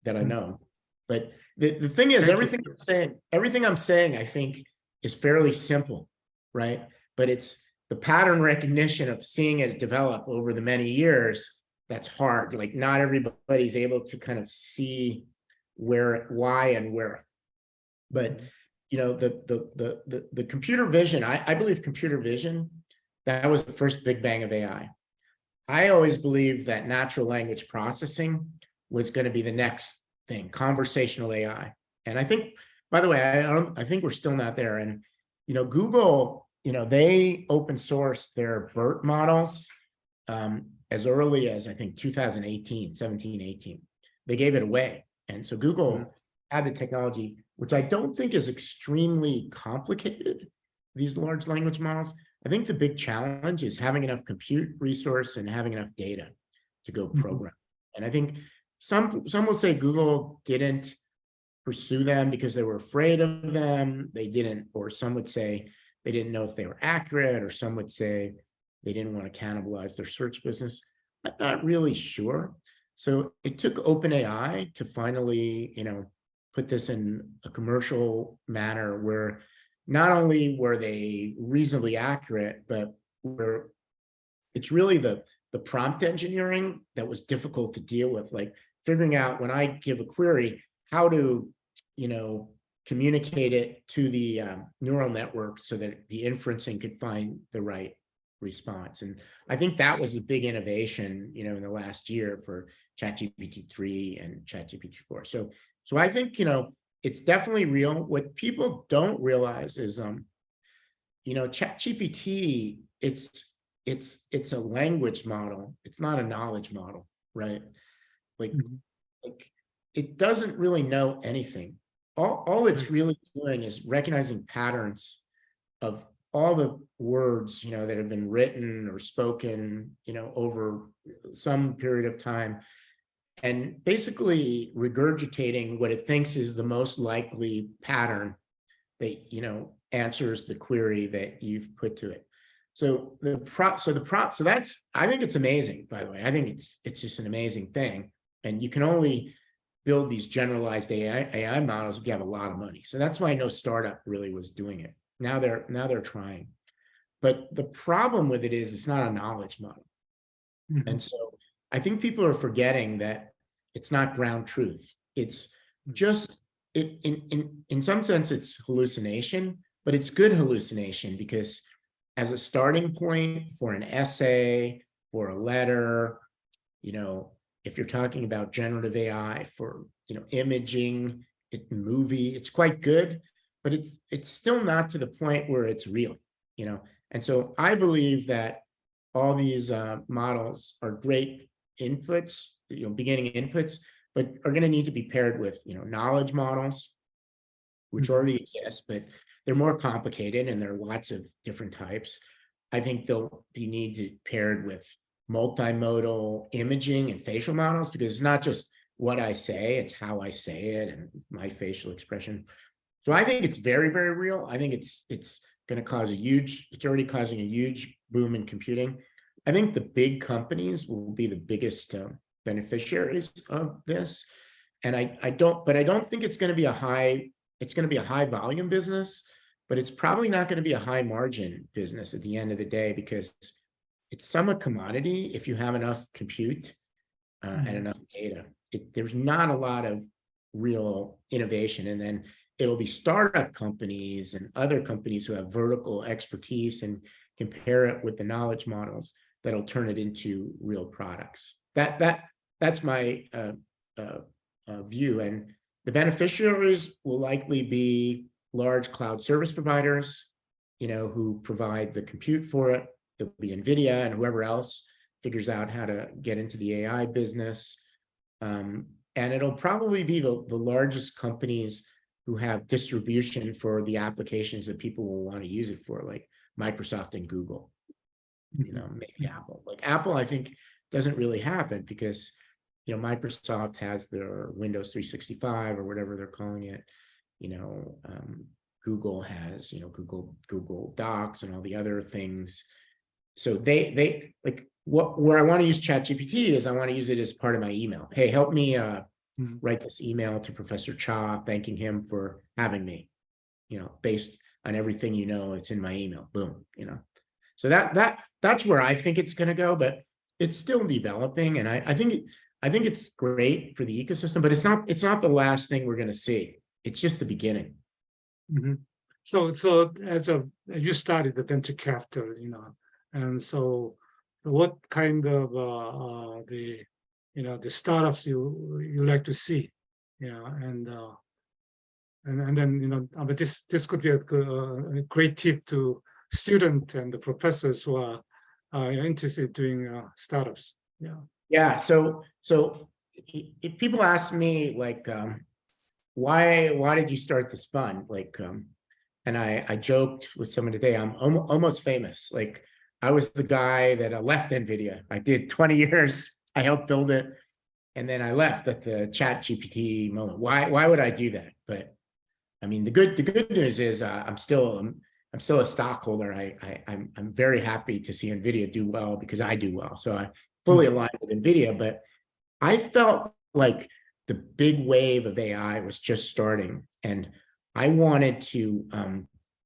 that I know. But the thing is, everything I'm saying, I think is fairly simple, right? But it's the pattern recognition of seeing it develop over the many years that's hard. Like not everybody's able to kind of see why and where. But you know, the computer vision, I believe computer vision, that was the first big bang of AI. I always believed that natural language processing was going to be the next thing, conversational AI. And I think, by the way, I think we're still not there. And you know, Google, you know, they open sourced their BERT models as early as I think 2018, 17, 18. They gave it away. And so Google had the technology, which I don't think is extremely complicated, these large language models. I think the big challenge is having enough compute resource and having enough data to go program. And I think some will say Google didn't pursue them because they were afraid of them. They didn't, or some would say they didn't know if they were accurate, or some would say they didn't want to cannibalize their search business. I'm not really sure. So it took OpenAI to finally, you know, put this in a commercial manner where not only were they reasonably accurate, but where it's really the prompt engineering that was difficult to deal with, like figuring out when I give a query, how to, you know, communicate it to the neural network so that the inferencing could find the right response. And I think that was a big innovation, you know, in the last year for ChatGPT 3 and ChatGPT 4. So I think, you know, it's definitely real. What people don't realize is, you know, ChatGPT, it's a language model. It's not a knowledge model, right? Like it doesn't really know anything. All it's really doing is recognizing patterns of all the words, you know, that have been written or spoken, you know, over some period of time, and basically regurgitating what it thinks is the most likely pattern that, you know, answers the query that you've put to it. So so that's, I think it's amazing, by the way. I think it's just an amazing thing. And you can only build these generalized AI models if you have a lot of money. So that's why no startup really was doing it. Now they're trying. But the problem with it is it's not a knowledge model. And so I think people are forgetting that it's not ground truth. It's just in some sense it's hallucination, but it's good hallucination because as a starting point for an essay, for a letter, you know, if you're talking about generative AI for, you know, imaging, movie, it's quite good, but it's still not to the point where it's real, you know. And so I believe that all these models are great inputs, you know, beginning inputs, but are going to need to be paired with, you know, knowledge models, which already exist, but they're more complicated and there are lots of different types. I think they'll be needed paired with multimodal imaging and facial models, because it's not just what I say, it's how I say it and my facial expression. So I think it's very, very real. I think it's going to cause it's already causing a huge boom in computing. I think the big companies will be the biggest beneficiaries of this. And I don't think it's going to be a high volume business, but it's probably not going to be a high margin business at the end of the day, because it's somewhat commodity if you have enough compute and enough data. There's not a lot of real innovation. And then it'll be startup companies and other companies who have vertical expertise and compare it with the knowledge models that'll turn it into real products. That's my view. And the beneficiaries will likely be large cloud service providers, you know, who provide the compute for it. It'll be NVIDIA and whoever else figures out how to get into the AI business. and it'll probably be the largest companies who have distribution for the applications that people will want to use it for, like Microsoft and Google, maybe Apple. Like Apple, I think, doesn't really have it because, Microsoft has their Windows 365 or whatever they're calling it. Google has, Google Docs and all the other things. So they like where I want to use ChatGPT is I want to use it as part of my email. Hey, help me write this email to Professor Cha, thanking him for having me, based on everything it's in my email. Boom, So that's where I think it's going to go, but it's still developing, and I think it's great for the ecosystem, but it's not the last thing we're going to see. It's just the beginning. Mm-hmm. So as you started the venture capital, and so what kind of the startups you like to see, and then but this could be a great tip to students and the professors who are interested in doing startups. Yeah. So if people ask me like, why did you start this fund? Like, and I joked with someone today, I'm almost famous. Like, I was the guy that left NVIDIA. I did 20 years. I helped build it, and then I left at the ChatGPT moment. Why would I do that? But I mean, the good news is I'm still a stockholder. I'm very happy to see NVIDIA do well because I do well. So I fully aligned with NVIDIA, but I felt like the big wave of AI was just starting, and I wanted to.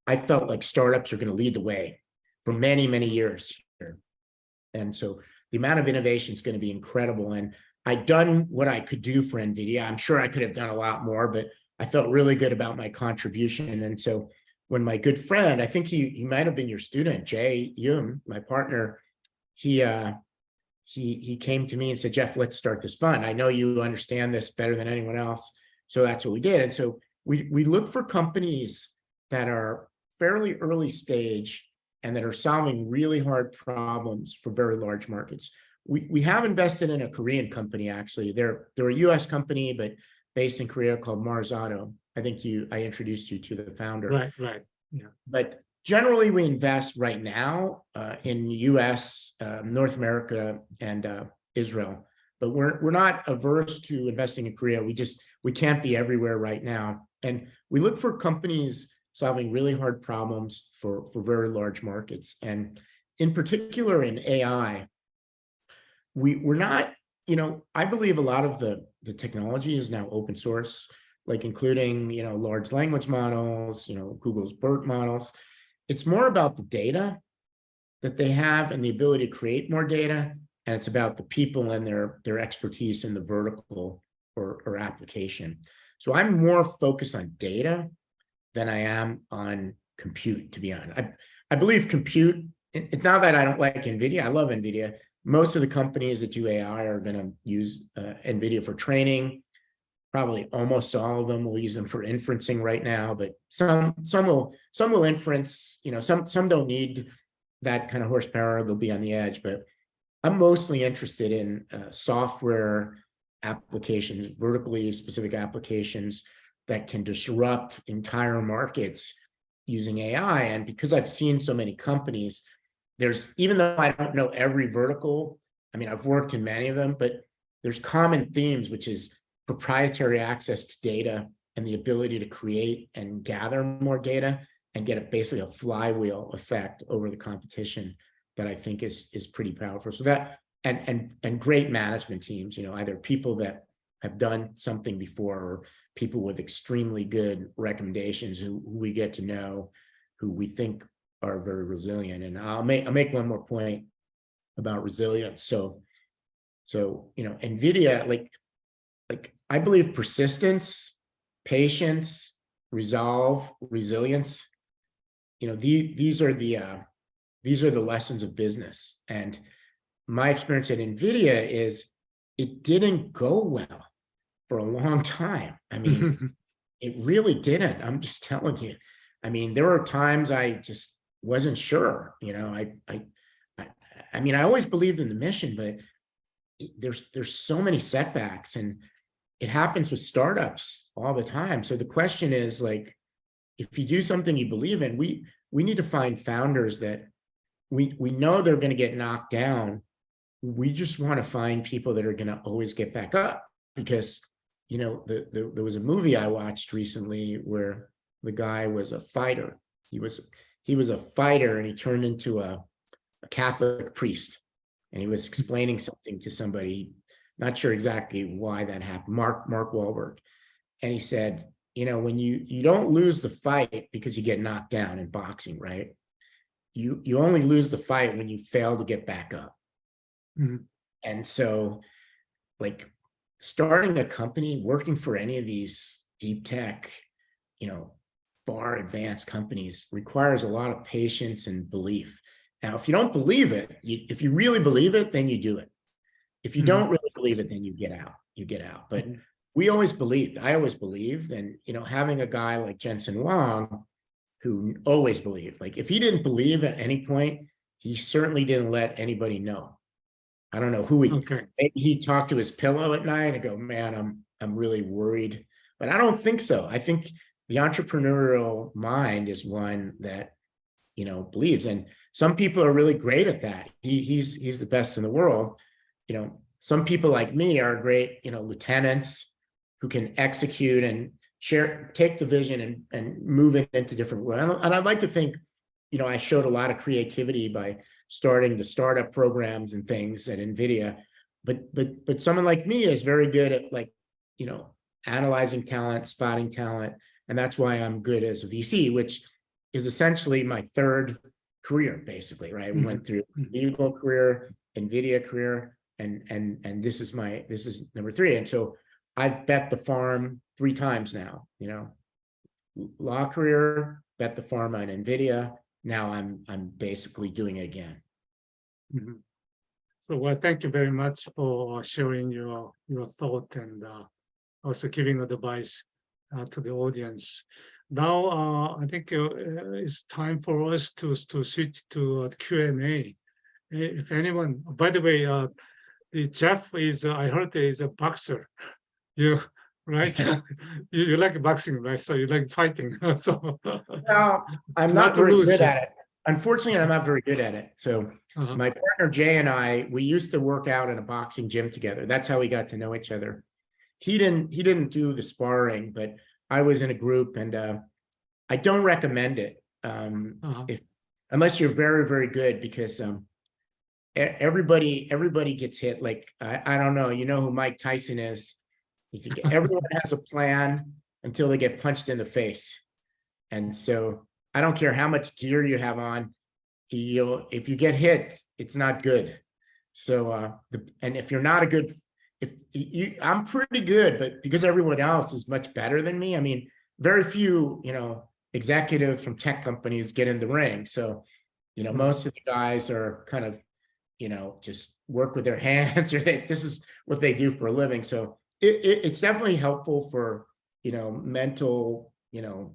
I felt like startups are going to lead the way for many, many years here. And so the amount of innovation is going to be incredible. And I'd done what I could do for NVIDIA. I'm sure I could have done a lot more, but I felt really good about my contribution. And so when my good friend, I think he might have been your student, Kyun, my partner, he came to me and said, Jeff, let's start this fund. I know you understand this better than anyone else. So that's what we did. And so we look for companies that are fairly early stage and that are solving really hard problems for very large markets. We have invested in a Korean company, actually. They're a US company, but based in Korea, called Mars Auto. I think I introduced you to the founder. Right. Yeah. But generally, we invest right now in US, North America, and Israel. But we're not averse to investing in Korea. We can't be everywhere right now. And we look for companies solving really hard problems for very large markets. And in particular in AI, we're not, I believe a lot of the technology is now open source, like including, large language models, Google's BERT models. It's more about the data that they have and the ability to create more data. And it's about the people and their expertise in the vertical or application. So I'm more focused on data than I am on compute, to be honest. I believe compute, it's not that I don't like NVIDIA. I love NVIDIA. Most of the companies that do AI are going to use NVIDIA for training. Probably almost all of them will use them for inferencing right now, but some will inference, some don't need that kind of horsepower. They'll be on the edge, but I'm mostly interested in software applications, vertically specific applications that can disrupt entire markets using AI. And because I've seen so many companies, even though I don't know every vertical, I mean, I've worked in many of them, but there's common themes, which is proprietary access to data and the ability to create and gather more data and get basically a flywheel effect over the competition that I think is pretty powerful. So that and great management teams, either people that have done something before or people with extremely good recommendations who we get to know, who we think are very resilient. And I'll make one more point about resilience. So NVIDIA, like I believe persistence, patience, resolve, resilience, these are the lessons of business. And my experience at NVIDIA is it didn't go well for a long time. I mean, it really didn't. I'm just telling you. I mean, there were times I just wasn't sure, I mean, I always believed in the mission, but there's so many setbacks. And it happens with startups all the time. So the question is, like, if you do something you believe in, we need to find founders that we know they're going to get knocked down. We just want to find people that are going to always get back up, because, you know, there was a movie I watched recently where the guy was a fighter. He was a fighter, and he turned into a Catholic priest, and he was explaining something to somebody, not sure exactly why that happened, Mark Wahlberg. And he said, you know, when you don't lose the fight because you get knocked down in boxing, right? You only lose the fight when you fail to get back up. Mhm. And so, like, starting a company, working for any of these deep tech, you know, far advanced companies requires a lot of patience and belief. Now, if you don't believe it, if you really believe it, then you do it. If you don't really believe it, then you get out. But I always believed, and, you know, having a guy like Jensen Huang, who always believed, like, if he didn't believe at any point, he certainly didn't let anybody know. I don't know who Okay. maybe he talked to his pillow at night and go, man, I'm really worried, but I don't think so. I think the entrepreneurial mind is one that, you know, believes, and some people are really great at that. He's the best in the world. You know, some people like me are great, you know, lieutenants who can execute and take the vision and move it into different ways. And I'd like to think, you know, I showed a lot of creativity by starting the startup programs and things at NVIDIA, but someone like me is very good at, like, you know, analyzing talent, spotting talent, and that's why I'm good as a VC, which is essentially my third career, basically, right? We went through legal career, NVIDIA career, and this is number 3. And so I've bet the farm 3 times now, you know, law career, bet the farm on NVIDIA. Now I'm basically doing it again. So, well, thank you very much for sharing your thought and also giving advice to the audience. Now, I think it's time for us to switch to Q&A. If anyone, by the way, the Jeff is, I heard there is a boxer. You, right? you like boxing, right? So you like fighting. So Well, I'm not to very lose. good at it. Unfortunately, I'm not very good at it. So my partner Jay and I, we used to work out in a boxing gym together. That's how we got to know each other. He didn't do the sparring, but I was in a group, and I don't recommend it unless you're very, very good, because everybody gets hit. Like, I don't know, you know who Mike Tyson is? Everyone has a plan until they get punched in the face. And so I don't care how much gear you have on, if you get hit, it's not good. So and if you're not a good, I'm pretty good, but because everyone else is much better than me, I mean, very few, you know, executives from tech companies get in the ring. So, you know, most of the guys are kind of, you know, just work with their hands, or this is what they do for a living. So it's definitely helpful for, you know, mental, you know,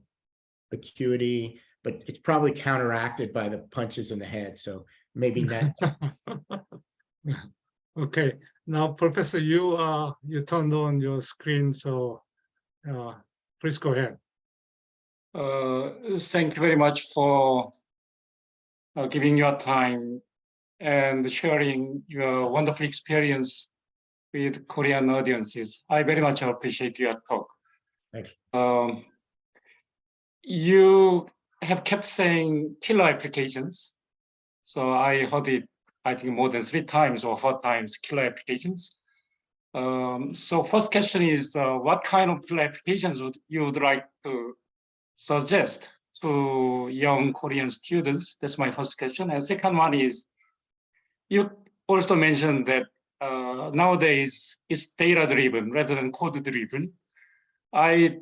acuity, but it's probably counteracted by the punches in the head. So maybe not. Okay, now Professor, you turned on your screen, so please go ahead. Thank you very much for giving your time and sharing your wonderful experience with Korean audiences. I very much appreciate your talk. Thanks. You have kept saying killer applications. So I heard it, I think, more than 3 times or 4 times, killer applications. So first question is, what kind of killer applications you would like to suggest to young Korean students? That's my first question. And second one is, you also mentioned that nowadays it's data-driven rather than code-driven. I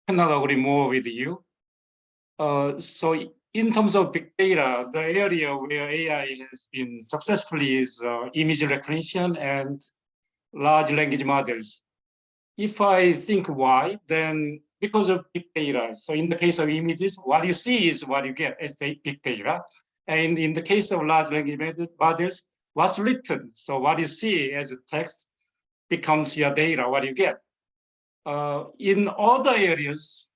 cannot agree more with you. So in terms of big data, the area where AI has been successfully is image recognition and large language models. If I think why, then because of big data. So in the case of images, what you see is what you get as the big data. And in the case of large language models, what's written, so what you see as a text becomes your data, what you get. in other areas,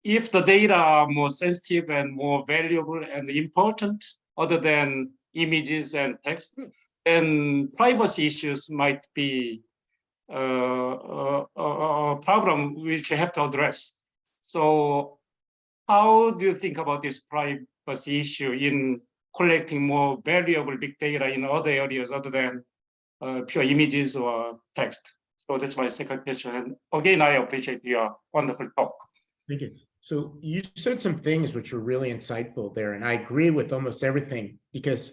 if the data are more sensitive and more valuable and important, other than images and text, then privacy issues might be a problem which you have to address. So how do you think about this privacy issue in collecting more valuable big data in other areas other than pure images or text? So that's my second question. And again, I appreciate your wonderful talk. Thank you. So you said some things which were really insightful there, and I agree with almost everything, because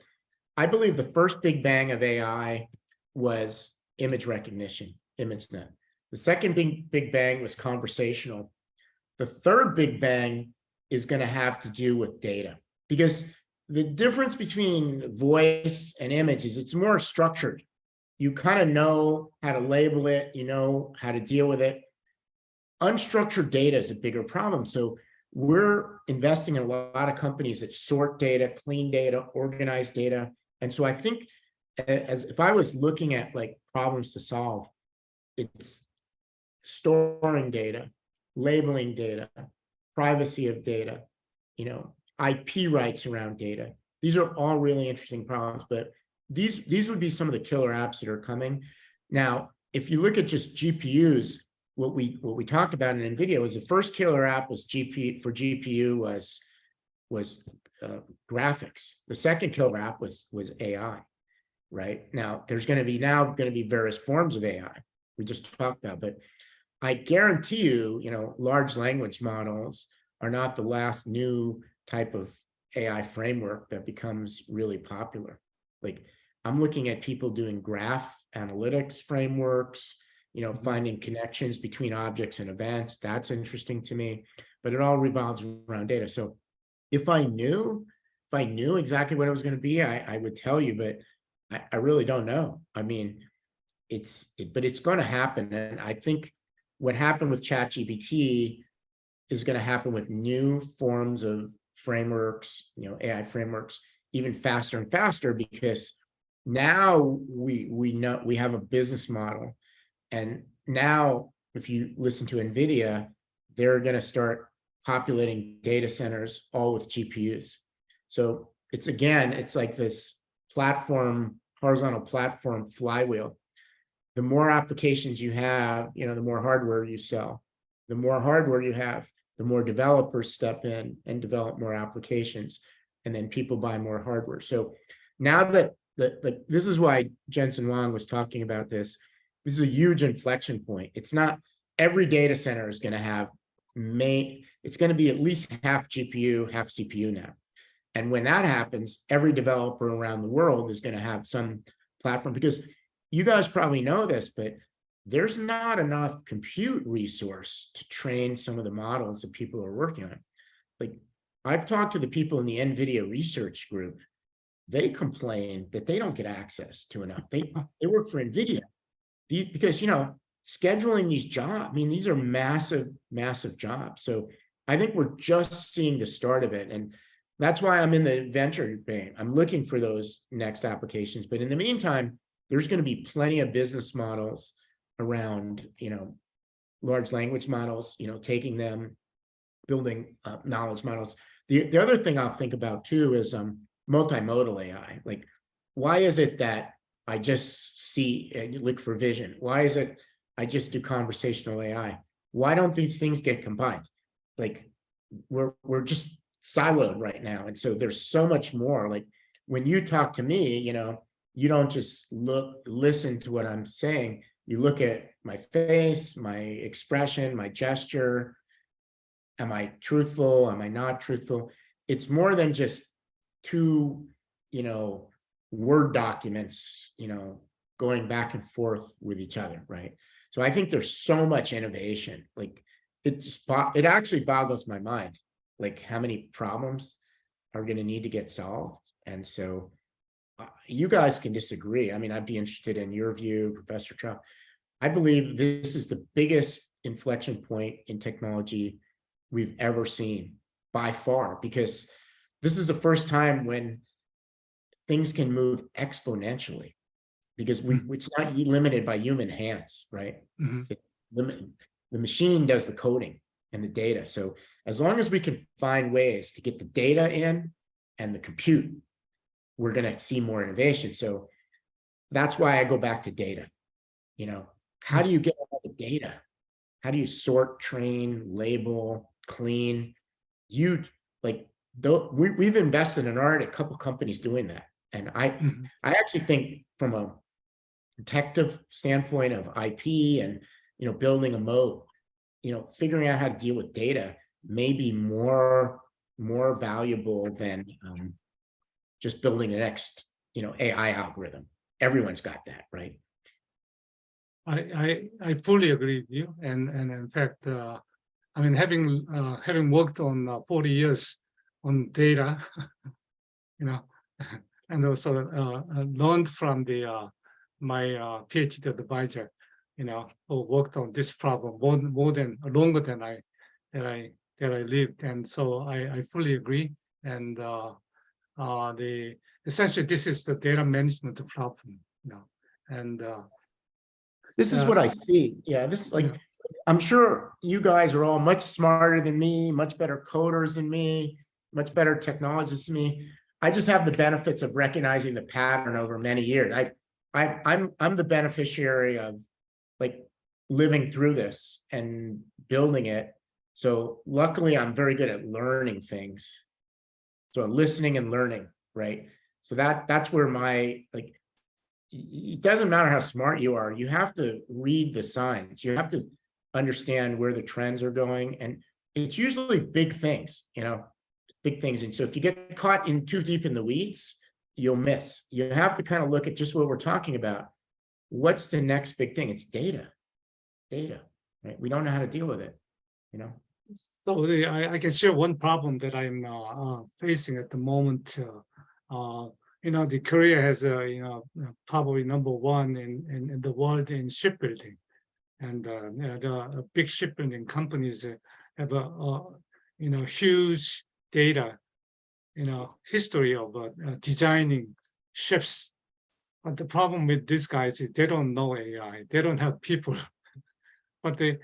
I believe the first big bang of AI was image recognition, ImageNet. The second big bang was conversational. The third big bang is going to have to do with data, because the difference between voice and image is it's more structured. You kind of know how to label it, you know how to deal with it. Unstructured data is a bigger problem. So we're investing in a lot of companies that sort data, clean data, organize data. And so I think, as if I was looking at like problems to solve, it's storing data, labeling data, privacy of data, you know, IP rights around data. These are all really interesting problems, but these would be some of the killer apps that are coming. Now, if you look at just GPUs, what we talked about in NVIDIA was the first killer app was GPU was graphics. The second killer app was AI, right? Now there's going to be various forms of AI we just talked about, but I guarantee you, you know, large language models are not the last new type of AI framework that becomes really popular. Like I'm looking at people doing graph analytics frameworks, you know, finding connections between objects and events. That's interesting to me, but it all revolves around data. So if I knew exactly what it was going to be, I would tell you, but I really don't know. I mean, but it's going to happen. And I think what happened with ChatGPT is going to happen with new forms of frameworks, you know, AI frameworks, even faster and faster, because now we know we have a business model. And now if you listen to NVIDIA, they're going to start populating data centers all with GPUs. So it's like this platform, horizontal platform flywheel. The more applications you have, you know, the more hardware you sell. The more hardware you have, the more developers step in and develop more applications, and then people buy more hardware. So now that this is why Jensen Huang was talking about this. This is a huge inflection point. It's not every data center is going to have it's going to be at least half GPU, half CPU now. And when that happens, every developer around the world is going to have some platform, because you guys probably know this, but there's not enough compute resource to train some of the models that people are working on. Like I've talked to the people in the NVIDIA research group. They complain that they don't get access to enough. They work for NVIDIA. Because, you know, scheduling these jobs, I mean, these are massive, massive jobs. So I think we're just seeing the start of it. And that's why I'm in the venture vein. I'm looking for those next applications. But in the meantime, there's going to be plenty of business models around, you know, large language models, you know, taking them, building knowledge models. The other thing I'll think about too is multimodal AI. Like, why is it that I just see and look for vision? Why is it I just do conversational AI? Why don't these things get combined? Like we're just siloed right now. And so there's so much more. Like when you talk to me, you know, you don't just listen to what I'm saying. You look at my face, my expression, my gesture. Am I truthful? Am I not truthful? It's more than just two, you know, Word documents, you know, going back and forth with each other, right? So I think there's so much innovation. Like it actually boggles my mind, like how many problems are going to need to get solved. And so you guys can disagree. I mean, I'd be interested in your view, Professor Trump. I believe this is the biggest inflection point in technology we've ever seen by far, because this is the first time when things can move exponentially, because it's not limited by human hands, right? the machine does the coding and the data. So as long as we can find ways to get the data in and the compute, we're going to see more innovation. So that's why I go back to data. You know, how do you get all the data? How do you sort, train, label, clean? We've invested in a couple companies doing that. And I actually think from a protective standpoint of IP and, you know, building a moat, you know, figuring out how to deal with data may be more valuable than just building the next, you know, AI algorithm. Everyone's got that, right? I fully agree with you, and in fact, I mean, having worked on 40 years on data, you know, and also learned from my PhD advisor, you know, who worked on this problem longer than I lived, and so I fully agree. And essentially this is the data management problem, you know, and this is what I see. Yeah, this like, I'm sure you guys are all much smarter than me, much better coders than me, much better technologists than me. I just have the benefits of recognizing the pattern over many years. I'm the beneficiary of like living through this and building it. So luckily I'm very good at learning things. So listening and learning, right? So that's where my, like, it doesn't matter how smart you are, you have to read the signs. You have to understand where the trends are going. And it's usually big things, you know, big things. And so if you get caught in too deep in the weeds, you'll miss. You have to kind of look at just what we're talking about. What's the next big thing? It's data, right? We don't know how to deal with it, you know? So I can share one problem that I'm facing at the moment. You know, the Korea has you know, probably #1 in the world in shipbuilding, and the big shipbuilding companies have a you know, huge data, you know, history of designing ships. But the problem with these guys is they don't know AI. They don't have people, but they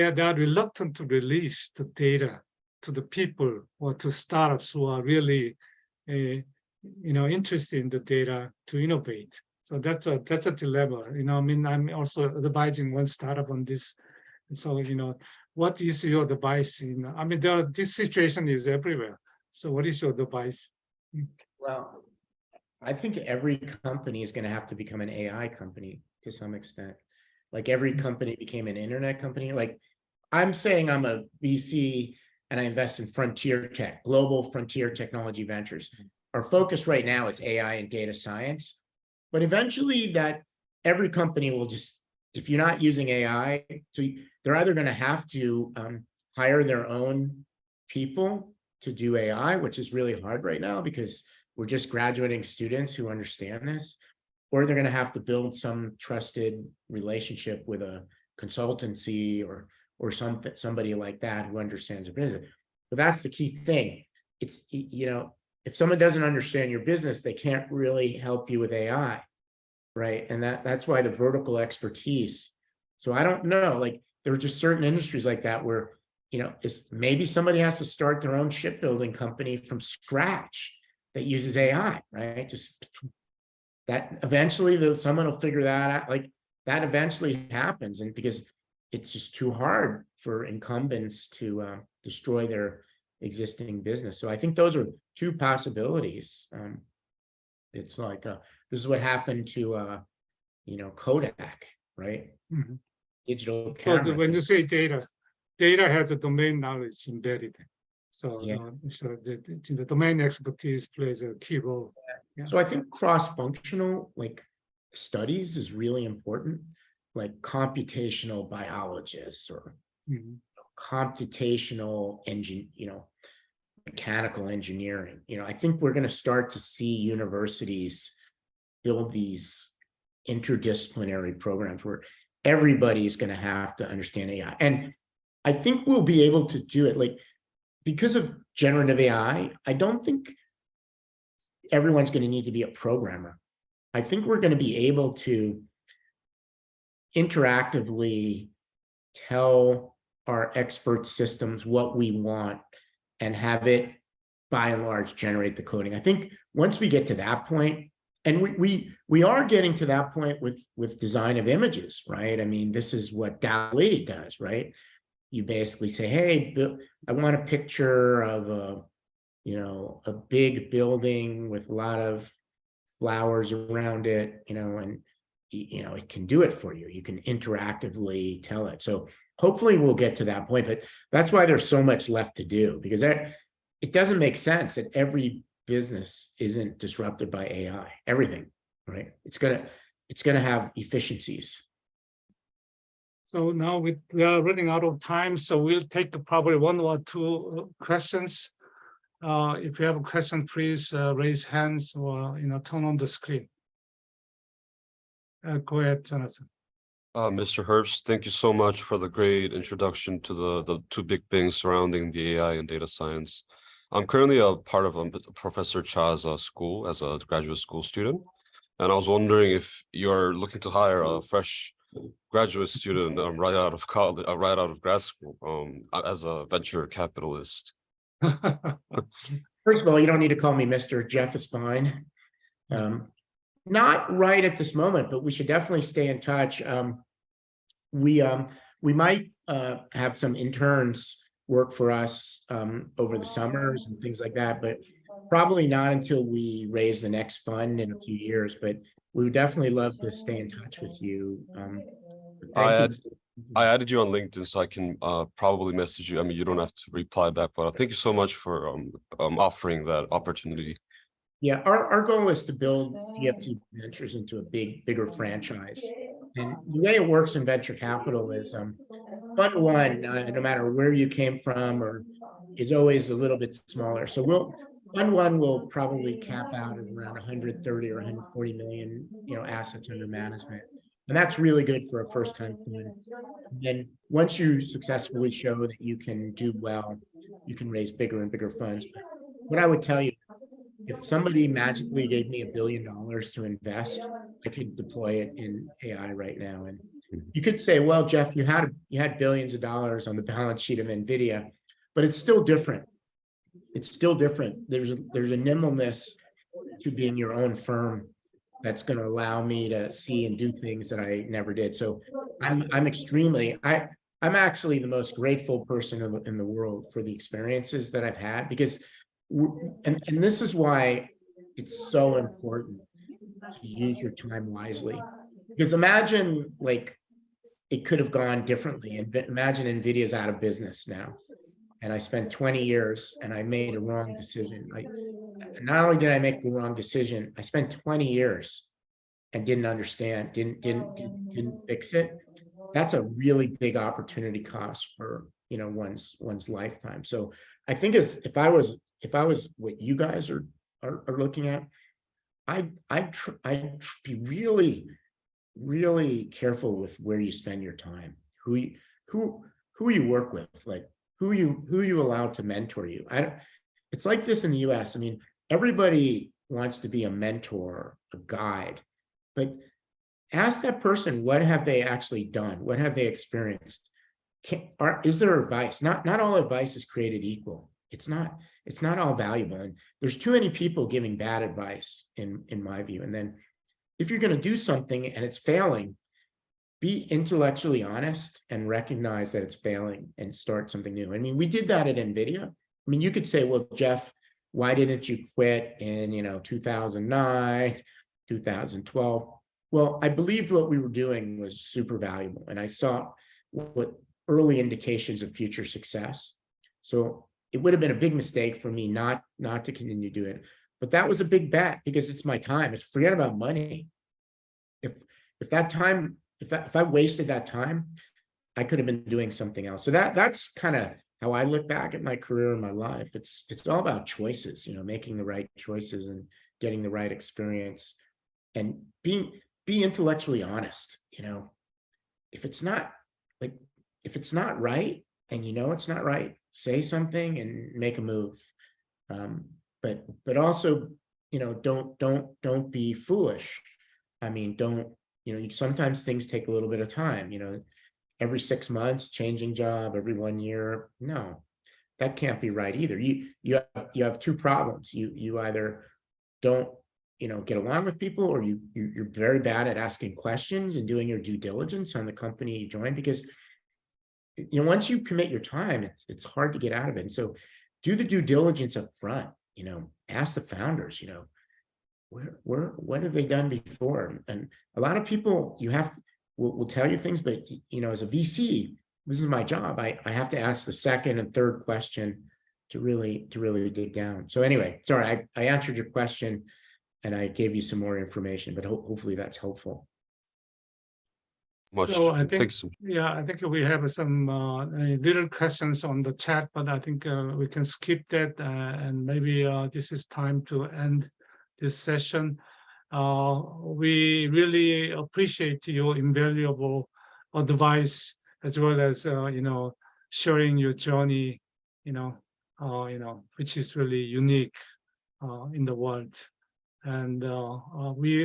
are reluctant to release the data to the people or to startups who are really, you know, interested in the data to innovate. So that's a dilemma. You know, I mean, I'm also advising one startup on this. And so, you know, what is your advice? You know, I mean, this situation is everywhere. So what is your advice? Well, I think every company is going to have to become an AI company to some extent. Like every company became an internet company. Like I'm saying I'm a VC and I invest in frontier tech, global frontier technology ventures. Our focus right now is AI and data science, but eventually that every company will just, if you're not using AI, so they're either going to have to hire their own people to do AI, which is really hard right now because we're just graduating students who understand this, or they're going to have to build some trusted relationship with a consultancy or somebody like that who understands the business. But that's the key thing. It's, you know, if someone doesn't understand your business, they can't really help you with AI, right? And that's why the vertical expertise. So I don't know, like there are just certain industries like that where, you know, maybe somebody has to start their own shipbuilding company from scratch that uses AI, right? Just that eventually someone will figure that out. Like that eventually happens, and because it's just too hard for incumbents to destroy their existing business. So I think those are two possibilities. It's like this is what happened to you know, Kodak, right? Mm-hmm. Digital So camera. when you say data has a domain knowledge embedded. So, Yeah. So the domain expertise plays a key role. Yeah. So I think cross-functional like studies is really important, like computational biologists or computational you know, mechanical engineering. You know, I think we're going to start to see universities build these interdisciplinary programs where everybody's going to have to understand AI. And I think we'll be able to do it, like, because of generative AI, I don't think everyone's going to need to be a programmer. I think we're going to be able to interactively tell our expert systems what we want and have it by and large generate the coding. I think once we get to that point, and we are getting to that point with design of images, right? I mean, this is what DALL-E does, right? You basically say, hey, I want a picture of a big building with a lot of flowers around it, and it can do it for you. You can interactively tell it. So hopefully we'll get to that point, but that's why there's so much left to do, because it doesn't make sense that every business isn't disrupted by AI. Everything, right? It's gonna have efficiencies. So now we are running out of time, so we'll take probably one or two questions. If you have a question, please raise hands or turn on the screen. Go ahead, Jonathan. Mr. Herbst, thank you so much for the great introduction to the two big things surrounding the AI and data science. I'm currently a part of Professor Cha's school as a graduate school student, and I was wondering if you're looking to hire a fresh graduate student right out of college, right out of grad school, as a venture capitalist. First of all, you don't need to call me Mr. Jeff is fine. Not right at this moment, but we should definitely stay in touch. We might have some interns work for us over the summers and things like that, but probably not until we raise the next fund in a few years. But we would definitely love to stay in touch with you. I added you on LinkedIn, so I can probably message you. I mean, you don't have to reply back, but thank you so much for offering that opportunity. Yeah, our goal is to build GFT Ventures into a bigger franchise. And the way it works in venture capital is fund one, no matter where you came from, is always a little bit smaller. So fund one will probably cap out at around 130 or 140 million, assets under management. And that's really good for a first-time fund. And then once you successfully show that you can do well, you can raise bigger and bigger funds. But what I would tell you, if somebody magically gave me $1 billion to invest, I could deploy it in AI right now. And you could say, well, Jeff, you had billions of dollars on the balance sheet of NVIDIA, but it's still different. It's still different. There's a nimbleness to being your own firm that's going to allow me to see and do things that I never did. So I'm actually the most grateful person in the world for the experiences that I've had, because and this is why it's so important to use your time wisely. Because imagine it could have gone differently, and imagine NVIDIA's out of business now, and I spent 20 years and I made a wrong decision. Not only did I make the wrong decision, I spent 20 years and didn't understand, didn't fix it. That's a really big opportunity cost for one's lifetime. So I think if I was what you guys are looking at, I'd be really, really careful with where you spend your time, who you work with, who you allow to mentor you. It's like this in the US. I mean, everybody wants to be a mentor, a guide, but ask that person, what have they actually done? What have they experienced? Is there advice? Not all advice is created equal. It's not all valuable. And there's too many people giving bad advice in my view. And then if you're going to do something and it's failing, be intellectually honest and recognize that it's failing and start something new. I mean, we did that at NVIDIA. I mean, you could say, well, Jeff, why didn't you quit in 2009, 2012? Well, I believed what we were doing was super valuable, and I saw what early indications of future success. So it would have been a big mistake for me not to continue doing it. But that was a big bet, because it's my time. Forget about money. If I wasted that time, I could have been doing something else. So that's kind of how I look back at my career and my life. It's all about choices, making the right choices and getting the right experience and be intellectually honest. If it's not right and it's not right, say something and make a move. But also, don't be foolish. I mean, sometimes things take a little bit of time, every 6 months, changing job every 1 year. No, that can't be right either. You have two problems. You either don't, get along with people, or you're very bad at asking questions and doing your due diligence on the company you join, because once you commit your time, it's hard to get out of it. And so do the due diligence up front, ask the founders, what have they done before? And a lot of people will tell you things, but as a VC, this is my job. I have to ask the second and third question to really dig down. So anyway, sorry, I answered your question and I gave you some more information, but hopefully that's helpful. Much. So I think, Thank you so much. yeah, I think we have some little questions on the chat, but I think we can skip that, and maybe this is time to end this session. We really appreciate your invaluable advice, as well as sharing your journey, which is really unique in the world. And we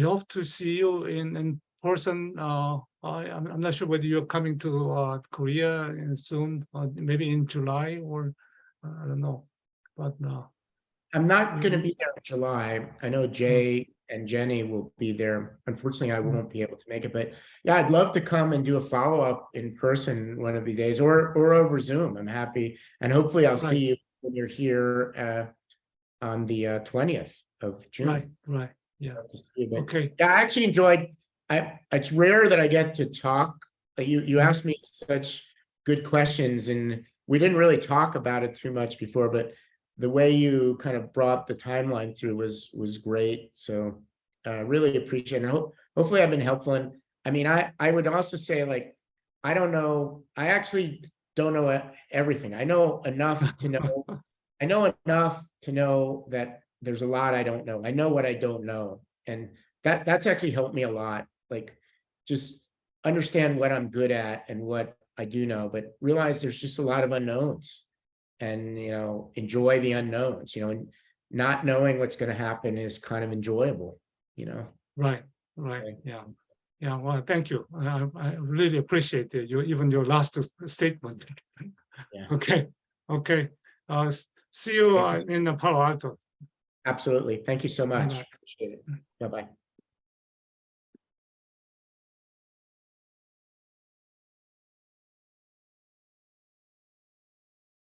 hope to see you in person. I'm not sure whether you're coming to Korea soon, maybe in July, or I don't know. But I'm not going to be there in July. I know Jay and Jenny will be there. Unfortunately, I won't be able to make it, but yeah, I'd love to come and do a follow-up in person one of the days, or over Zoom. I'm happy, and hopefully I'll see you when you're here on the 20th of June. Right. Yeah. Okay. Yeah, I actually enjoyed. It's rare that I get to talk. You asked me such good questions, and we didn't really talk about it too much before, but the way you kind of brought the timeline through was great. So really appreciate it. Hopefully I've been helpful. And I mean, I would also say, like, I don't know. I actually don't know everything. I know enough to know. I know enough to know that there's a lot I don't know. I know what I don't know, and that's actually helped me a lot. Like, just understand what I'm good at and what I do know, but realize there's just a lot of unknowns, and enjoy the unknowns. And not knowing what's going to happen is kind of enjoyable. Right. Yeah. Well, thank you. I really appreciate it. Even your last statement. Yeah. Okay. See you in Palo Alto. Absolutely. Thank you so much. Bye-bye. Appreciate it. Bye-bye.